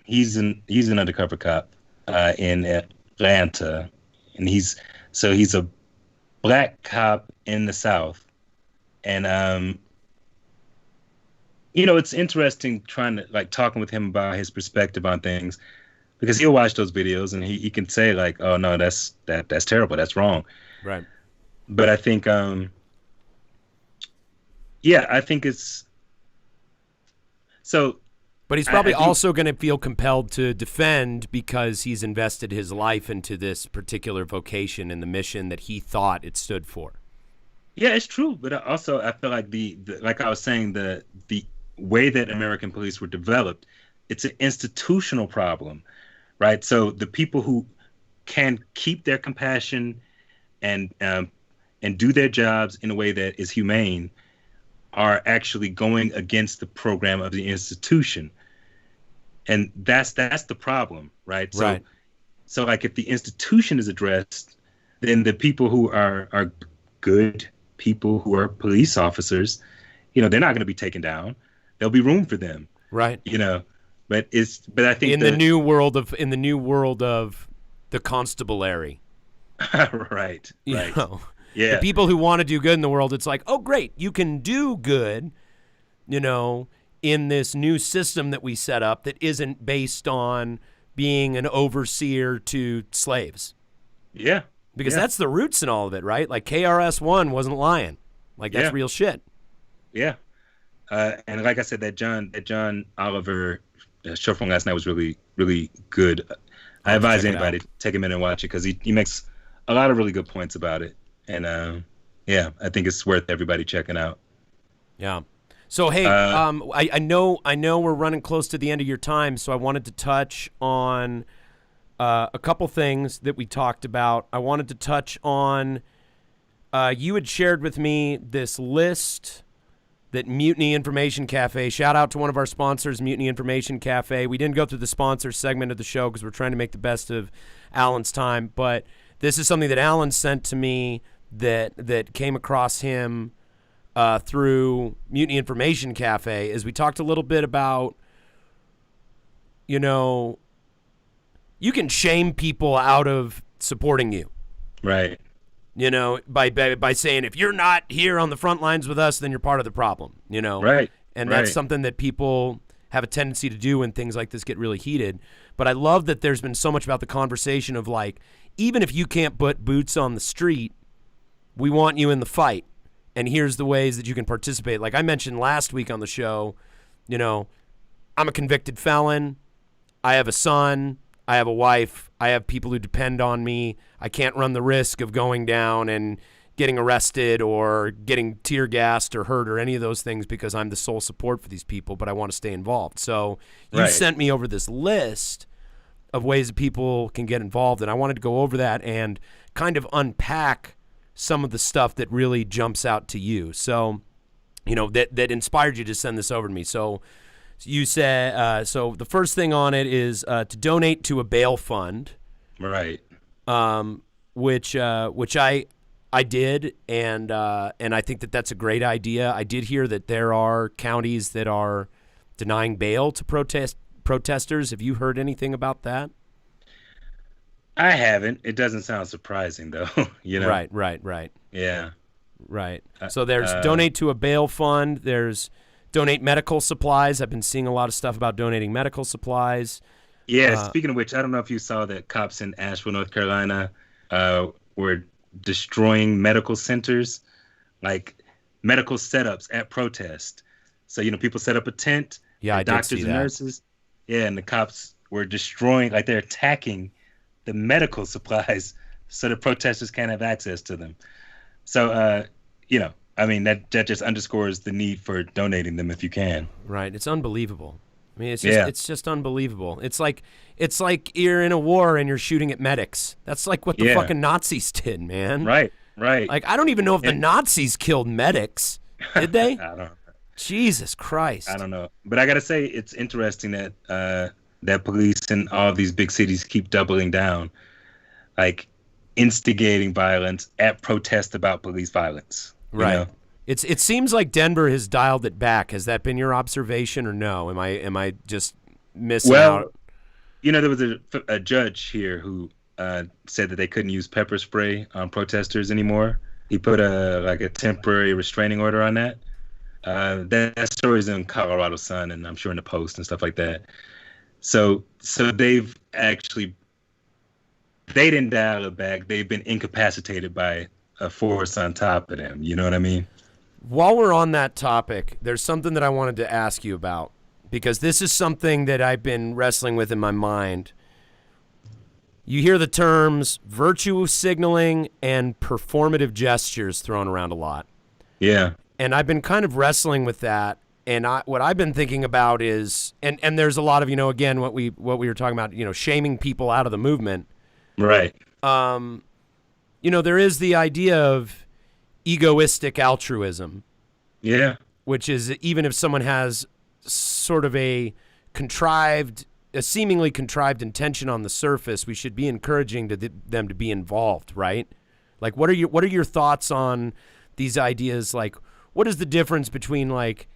he's an undercover cop in Atlanta, and he's a Black cop in the South. And it's interesting trying to talking with him about his perspective on things, because he'll watch those videos and he can say like, oh no, that's terrible, that's wrong. right. But I think I think it's so. But he's probably also going to feel compelled to defend because he's invested his life into this particular vocation and the mission that he thought it stood for. Yeah, it's true. But also, I feel like the like I was saying, the way that American police were developed, it's an institutional problem, right? So the people who can keep their compassion and do their jobs in a way that is humane are actually going against the program of the institution. And that's the problem, right? Right. So like, if the institution is addressed, then the people who are good people who are police officers, they're not going to be taken down. There'll be room for them. Right. But I think in the new world of the constabulary. Right. The people who want to do good in the world, it's like, oh great, you can do good, in this new system that we set up that isn't based on being an overseer to slaves. Yeah. Because that's the roots in all of it, right? Like KRS-One wasn't lying. Like, that's real shit. Yeah. And like I said, that John Oliver show from last night was really, really good. I advise anybody to take a minute and watch it, because he makes a lot of really good points about it. And I think it's worth everybody checking out. Yeah. So hey, I know we're running close to the end of your time, so I wanted to touch on a couple things that we talked about. I wanted to touch on you had shared with me this list that Mutiny Information Cafe, shout out to one of our sponsors, Mutiny Information Cafe. We didn't go through the sponsor segment of the show because we're trying to make the best of Alan's time, but this is something that Alan sent to me that came across him through Mutiny Information Cafe. Is we talked a little bit about, you can shame people out of supporting you. Right. By saying, if you're not here on the front lines with us, then you're part of the problem, Right. And that's something that people have a tendency to do when things like this get really heated. But I love that there's been so much about the conversation of like, even if you can't put boots on the street, we want you in the fight. And here's the ways that you can participate. Like I mentioned last week on the show, I'm a convicted felon. I have a son. I have a wife. I have people who depend on me. I can't run the risk of going down and getting arrested or getting tear gassed or hurt or any of those things because I'm the sole support for these people, but I want to stay involved. So you sent me over this list of ways that people can get involved, and I wanted to go over that and kind of unpack some of the stuff that really jumps out to you. So, that inspired you to send this over to me. So you said, so the first thing on it is to donate to a bail fund. Right. Which I did, and I think that that's a great idea. I did hear that there are counties that are denying bail to protesters. Have you heard anything about that? I haven't. It doesn't sound surprising, though. Right. Yeah. Right. So there's donate to a bail fund. There's donate medical supplies. I've been seeing a lot of stuff about donating medical supplies. Yeah, speaking of which, I don't know if you saw that cops in Asheville, North Carolina, were destroying medical centers, like medical setups at protest. So, people set up a tent, I doctors and nurses. Yeah, and the cops were destroying, like they're attacking the medical supplies so the protesters can't have access to them. So, that just underscores the need for donating them if you can. Right. It's unbelievable. I mean, it's just unbelievable. It's like you're in a war and you're shooting at medics. That's like what the fucking Nazis did, man. Right. Like, I don't even know if the Nazis killed medics. Did they? I don't know. Jesus Christ. I don't know. But I got to say, it's interesting that that police in all these big cities keep doubling down, like instigating violence at protests about police violence. Right. It seems like Denver has dialed it back. Has that been your observation or no? Am I just missing out? There was a judge here who said that they couldn't use pepper spray on protesters anymore. He put a temporary restraining order on that. That story's in Colorado Sun and I'm sure in the Post and stuff like that. So they didn't dial it back. They've been incapacitated by a force on top of them. You know what I mean? While we're on that topic, there's something that I wanted to ask you about, because this is something that I've been wrestling with in my mind. You hear the terms virtue signaling and performative gestures thrown around a lot. Yeah. And I've been kind of wrestling with that. And what I've been thinking about is, and there's a lot of, again, what we were talking about, shaming people out of the movement. Right. There is the idea of egoistic altruism. Yeah. Which is, even if someone has sort of a seemingly contrived intention on the surface, we should be encouraging them to be involved, right? Like, what are your thoughts on these ideas? Like, what is the difference between like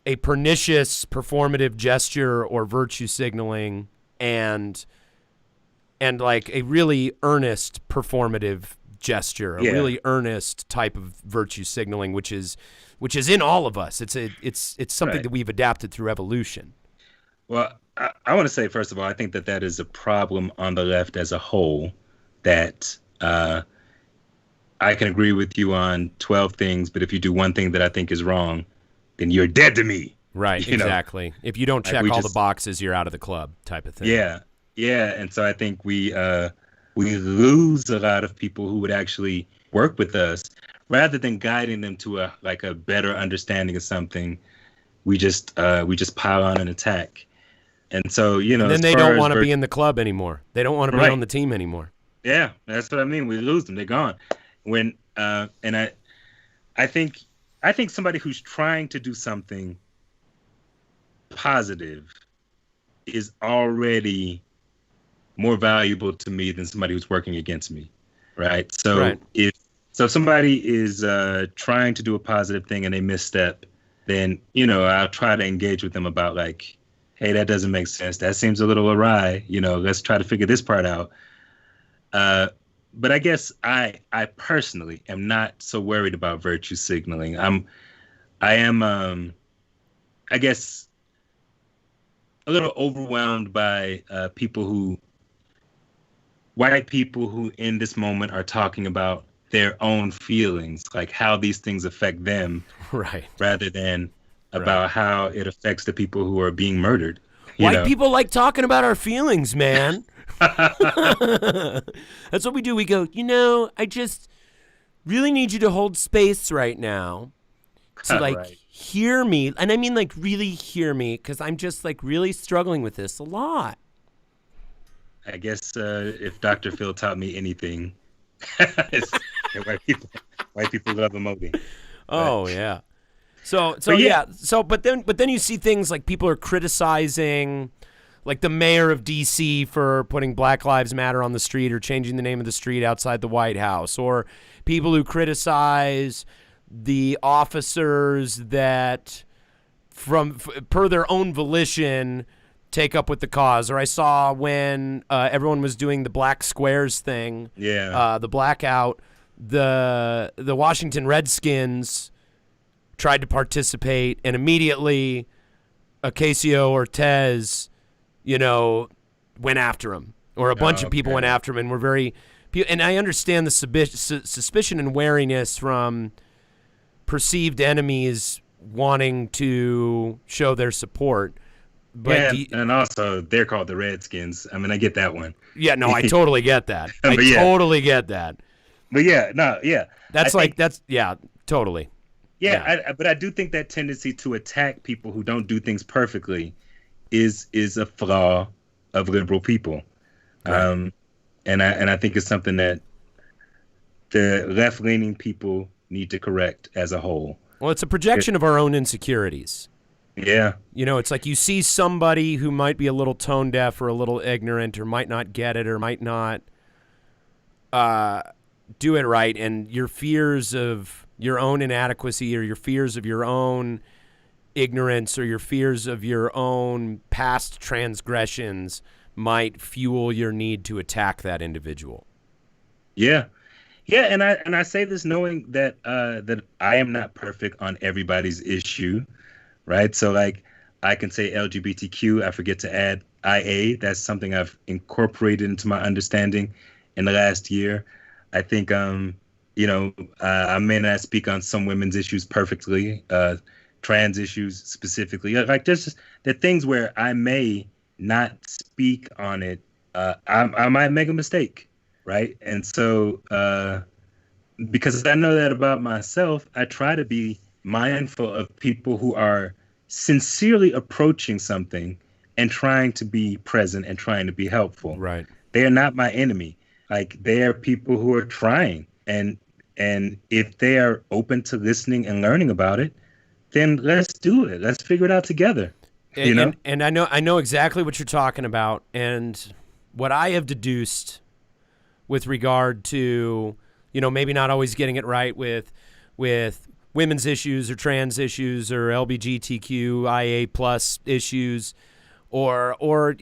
a pernicious performative gesture or virtue signaling and like a really earnest performative gesture, a really earnest type of virtue signaling, which is in all of us. It's something that we've adapted through evolution. Well, I want to say, first of all, I think that is a problem on the left as a whole, that I can agree with you on 12 things, but if you do one thing that I think is wrong, then you're dead to me. Right, exactly. If you don't check all the boxes, you're out of the club, type of thing. Yeah, and so I think we lose a lot of people who would actually work with us, rather than guiding them to a better understanding of something, we just pile on an attack. And so, And then as they far don't as want to be in the club anymore. They don't want to be on the team anymore. Yeah, that's what I mean. We lose them; they're gone. When and I think somebody who's trying to do something positive is already more valuable to me than somebody who's working against me, right? So if somebody is trying to do a positive thing and they misstep, then I'll try to engage with them about like, hey, that doesn't make sense. That seems a little awry. Let's try to figure this part out. But I guess I personally am not so worried about virtue signaling. I am, I guess, a little overwhelmed by white people who in this moment are talking about their own feelings, like how these things affect them, right? Rather than about how it affects the people who are being murdered. White people like talking about our feelings, man. That's what we do. We go, I just really need you to hold space right now to hear me. And I mean like really hear me, because I'm just like really struggling with this a lot. I guess if Dr. Phil taught me anything, white people love emoting. Oh, yeah. So but then you see things like people are criticizing like the mayor of D.C. for putting Black Lives Matter on the street or changing the name of the street outside the White House, or people who criticize the officers that per their own volition take up with the cause. Or I saw when everyone was doing the Black Squares thing, the blackout, the Washington Redskins tried to participate, and immediately Ocasio-Cortez, went after him, or a bunch of people went after him, and were very. And I understand the suspicion and wariness from perceived enemies wanting to show their support. But and also they're called the Redskins. I mean, I get that one. Yeah, no, I totally get that. Totally get that. But totally. Yeah, but I do think that tendency to attack people who don't do things perfectly is a flaw of liberal people. Right. And I think it's something that the left-leaning people need to correct as a whole. Well, it's a projection of our own insecurities. Yeah. It's like you see somebody who might be a little tone deaf or a little ignorant or might not get it or might not do it right, and your fears of your own inadequacy or your fears of your own ignorance or your fears of your own past transgressions might fuel your need to attack that individual. Yeah. Yeah, and I say this knowing that that I am not perfect on everybody's issue, right? So like I can say LGBTQ, I forget to add IA. That's something I've incorporated into my understanding in the last year. I think I may not speak on some women's issues perfectly, trans issues specifically. Like there's the things where I may not speak on it. I might make a mistake, right? And so because I know that about myself, I try to be mindful of people who are sincerely approaching something and trying to be present and trying to be helpful. Right. They are not my enemy. Like they are people who are trying, and if they are open to listening and learning about it, then let's do it. Let's figure it out together. And I know exactly what you're talking about, and what I have deduced with regard to maybe not always getting it right with women's issues or trans issues or LGBTQIA plus issues, or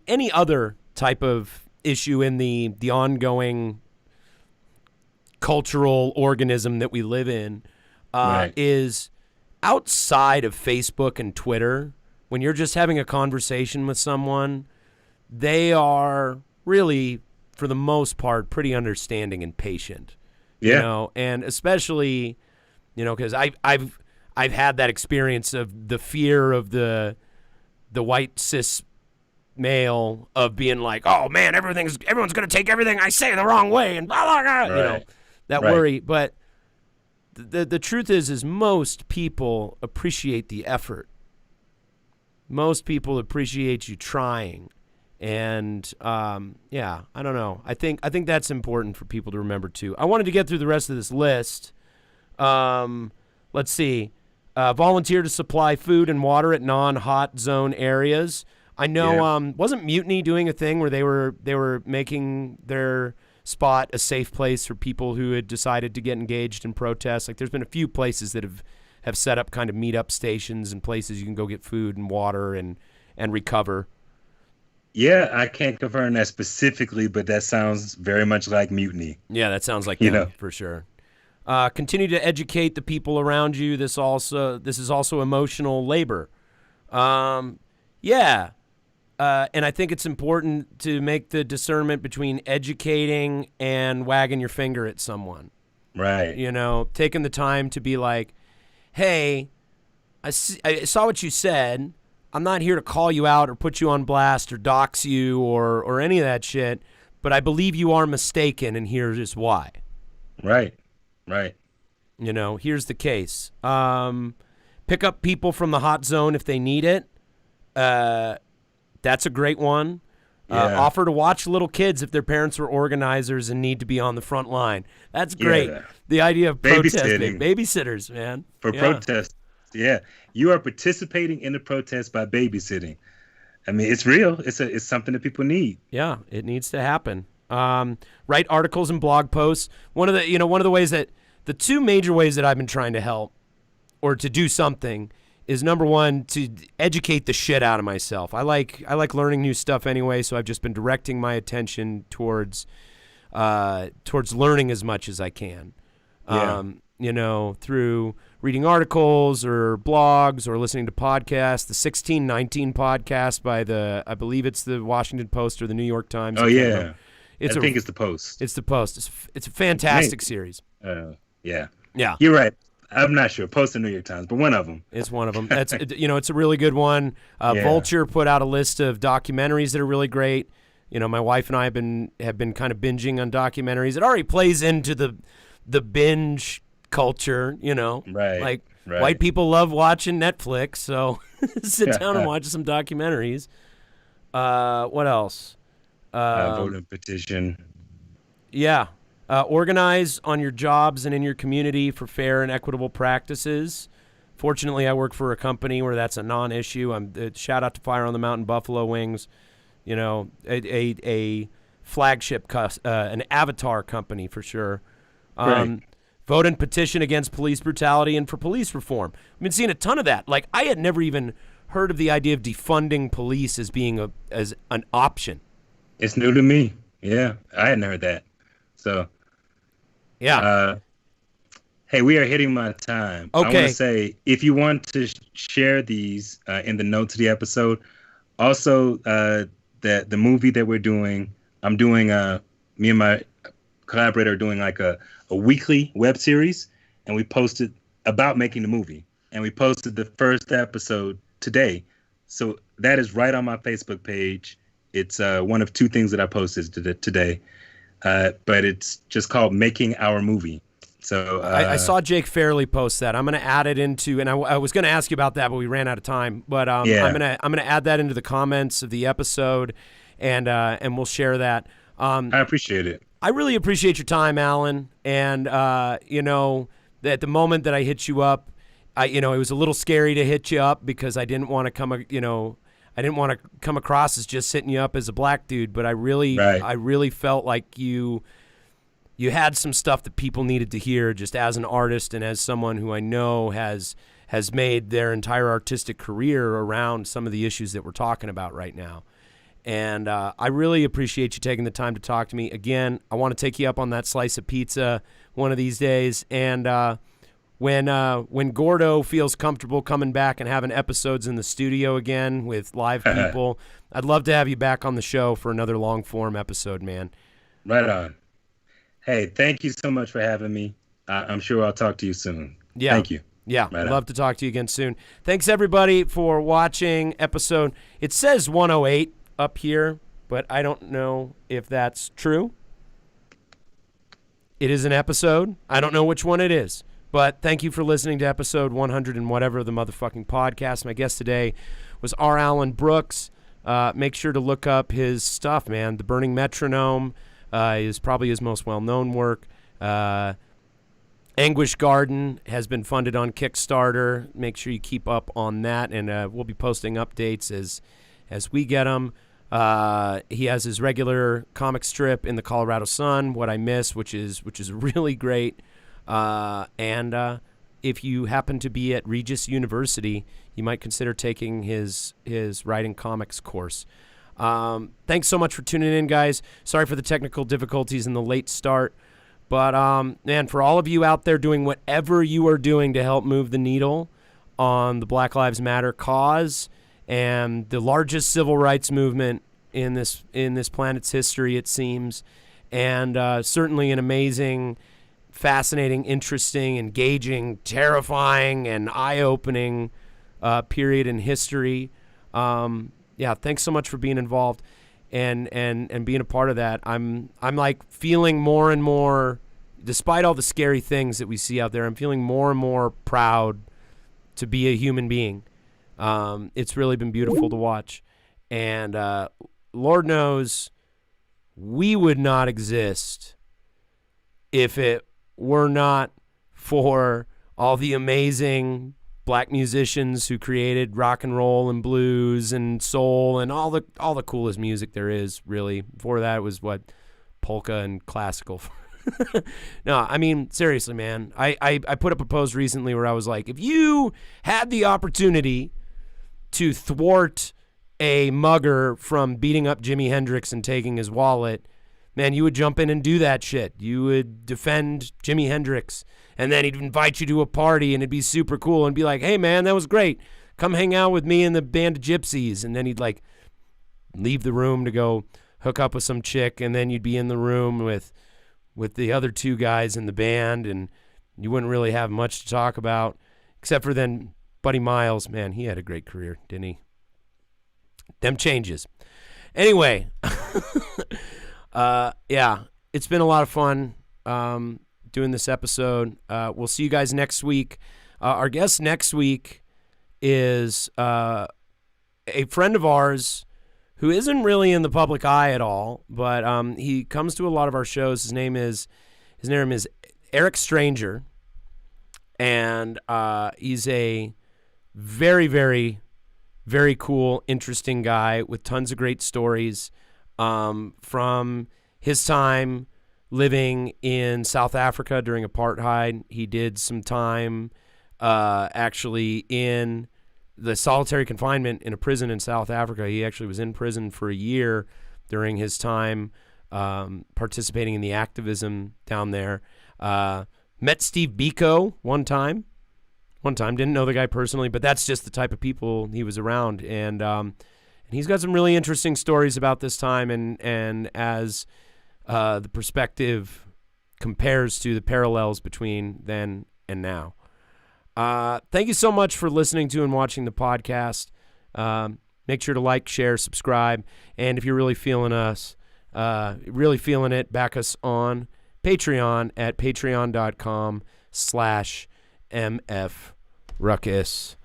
any other type of issue in the ongoing cultural organism that we live in, right. is outside of Facebook and Twitter. When you're just having a conversation with someone, they are really, for the most part, pretty understanding and patient. Yeah. And especially, because I've had that experience of the fear of the white cis male of being like, oh man, everyone's gonna take everything I say the wrong way and blah blah blah. Right. That right. worry. But the truth is most people appreciate the effort. Most people appreciate you trying. And yeah, I don't know. I think that's important for people to remember too. I wanted to get through the rest of this list. Let's see. Volunteer to supply food and water at non-hot zone areas. I know. Wasn't Mutiny doing a thing where they were making their spot a safe place for people who had decided to get engaged in protests? Like, there's been a few places that have set up kind of meetup stations and places you can go get food and water and recover. Yeah, I can't confirm that specifically, but that sounds very much like Mutiny. Yeah, for sure. Continue to educate the people around you. This is also emotional labor. And I think it's important to make the discernment between educating and wagging your finger at someone. Right. Taking the time to be like, hey, I saw what you said. I'm not here to call you out or put you on blast or dox you or any of that shit, but I believe you are mistaken, and here's why. Right. Here's the case. Pick up people from the hot zone if they need it. That's a great one. Offer to watch little kids if their parents are organizers and need to be on the front line. That's great. Yeah. The idea of protesting. Babysitters, man. For protests. Yeah. You are participating in the protest by babysitting. I mean, it's real. It's something that people need. Yeah, it needs to happen. Write articles and blog posts. One of the ways that the two major ways that I've been trying to help or to do something is, number one, to educate the shit out of myself. I like learning new stuff anyway, so I've just been directing my attention towards learning as much as I can. Through reading articles or blogs or listening to podcasts. The 1619 podcast by I believe it's the Washington Post or the New York Times. Oh, yeah. I think it's the Post. It's the Post. It's a fantastic series. Yeah. You're right. I'm not sure. Post and New York Times, but one of them. It's one of them. That's it's a really good one. Vulture put out a list of documentaries that are really great. My wife and I have been kind of binging on documentaries. It already plays into the binge culture. Right. White people love watching Netflix, so sit down and watch some documentaries. What else? Vote and petition. Yeah. Organize on your jobs and in your community for fair and equitable practices. Fortunately, I work for a company where that's a non-issue. Shout out to Fire on the Mountain Buffalo Wings, a flagship, an avatar company for sure. Right. Vote and petition against police brutality and for police reform. I've been seeing a ton of that. Like, I had never even heard of the idea of defunding police as being as an option. It's new to me. Yeah, I hadn't heard that. So. Yeah. Hey, we are hitting my time. Okay. I want to say, if you want to share these in the notes of the episode, also the movie that we're doing, I'm doing, me and my collaborator are doing like a weekly web series, and we posted about making the movie. And we posted the first episode today. So that is right on my Facebook page. It's one of two things that I posted today. But it's just called Making Our Movie. So I saw Jake Fairley post that. I'm going to add it into, and I was going to ask you about that, but we ran out of time. But I'm going to add that into the comments of the episode, and we'll share that. I appreciate it. I really appreciate your time, Alan. And at the moment that I hit you up, it was a little scary to hit you up because I didn't want to come across as just hitting you up as a black dude, but I really felt like you had some stuff that people needed to hear just as an artist and as someone who I know has made their entire artistic career around some of the issues that we're talking about right now. And I really appreciate you taking the time to talk to me. Again, I want to take you up on that slice of pizza one of these days. And when Gordo feels comfortable coming back and having episodes in the studio again with live people, I'd love to have you back on the show for another long-form episode, man. Right on. Hey, thank you so much for having me. I'm sure I'll talk to you soon. Yeah. Thank you. Yeah, I'd love to talk to you again soon. Thanks, everybody, for watching episode. It says 108 up here, but I don't know if that's true. It is an episode. I don't know which one it is. But thank you for listening to episode 100 and whatever of the motherfucking podcast. My guest today was R. Alan Brooks. Make sure to look up his stuff, man. The Burning Metronome is probably his most well-known work. Anguish Garden has been funded on Kickstarter. Make sure you keep up on that, and we'll be posting updates as we get them. He has his regular comic strip in the Colorado Sun, What I Miss, which is really great. And if you happen to be at Regis University, you might consider taking his writing comics course. Thanks so much for tuning in, guys. Sorry for the technical difficulties and the late start. But, man, for all of you out there doing whatever you are doing to help move the needle on the Black Lives Matter cause and the largest civil rights movement in this planet's history, it seems, and certainly an amazing, fascinating, interesting, engaging, terrifying, and eye-opening period in history. Thanks so much for being involved and being a part of that. I'm like feeling more and more, despite all the scary things that we see out there, I'm feeling more and more proud to be a human being. It's really been beautiful to watch. And Lord knows we would not exist if it were not for all the amazing black musicians who created rock and roll and blues and soul and all the coolest music there is, really. Before that, it was polka and classical. No, I mean, seriously, man. I put up a post recently where I was like, if you had the opportunity to thwart a mugger from beating up Jimi Hendrix and taking his wallet, man, you would jump in and do that shit. You would defend Jimi Hendrix, and then he'd invite you to a party, and it'd be super cool, and be like, hey, man, that was great. Come hang out with me and the band of gypsies. And then he'd, like, leave the room to go hook up with some chick, and then you'd be in the room with the other two guys in the band, and you wouldn't really have much to talk about, except for then Buddy Miles. Man, he had a great career, didn't he? Them changes. Anyway, it's been a lot of fun doing this episode. We'll see you guys next week. Our guest next week is a friend of ours who isn't really in the public eye at all, but he comes to a lot of our shows. His name is Eric Stranger, and he's a very, very, very cool, interesting guy with tons of great stories from his time living in South Africa during apartheid. He did some time actually in the solitary confinement in a prison in South Africa. He actually was in prison for a year during his time participating in the activism down there. Met Steve Biko one time. Didn't know the guy personally, but that's just the type of people he was around. And he's got some really interesting stories about this time, and as the perspective compares to the parallels between then and now. Thank you so much for listening to and watching the podcast. Make sure to like, share, subscribe, and if you're really feeling us, really feeling it, back us on Patreon at patreon.com/MFRuckus.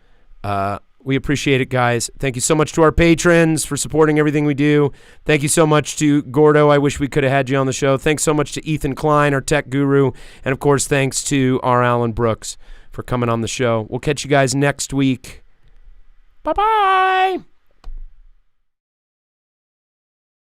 We appreciate it, guys. Thank you so much to our patrons for supporting everything we do. Thank you so much to Gordo. I wish we could have had you on the show. Thanks so much to Ethan Klein, our tech guru. And, of course, thanks to R. Alan Brooks for coming on the show. We'll catch you guys next week. Bye-bye.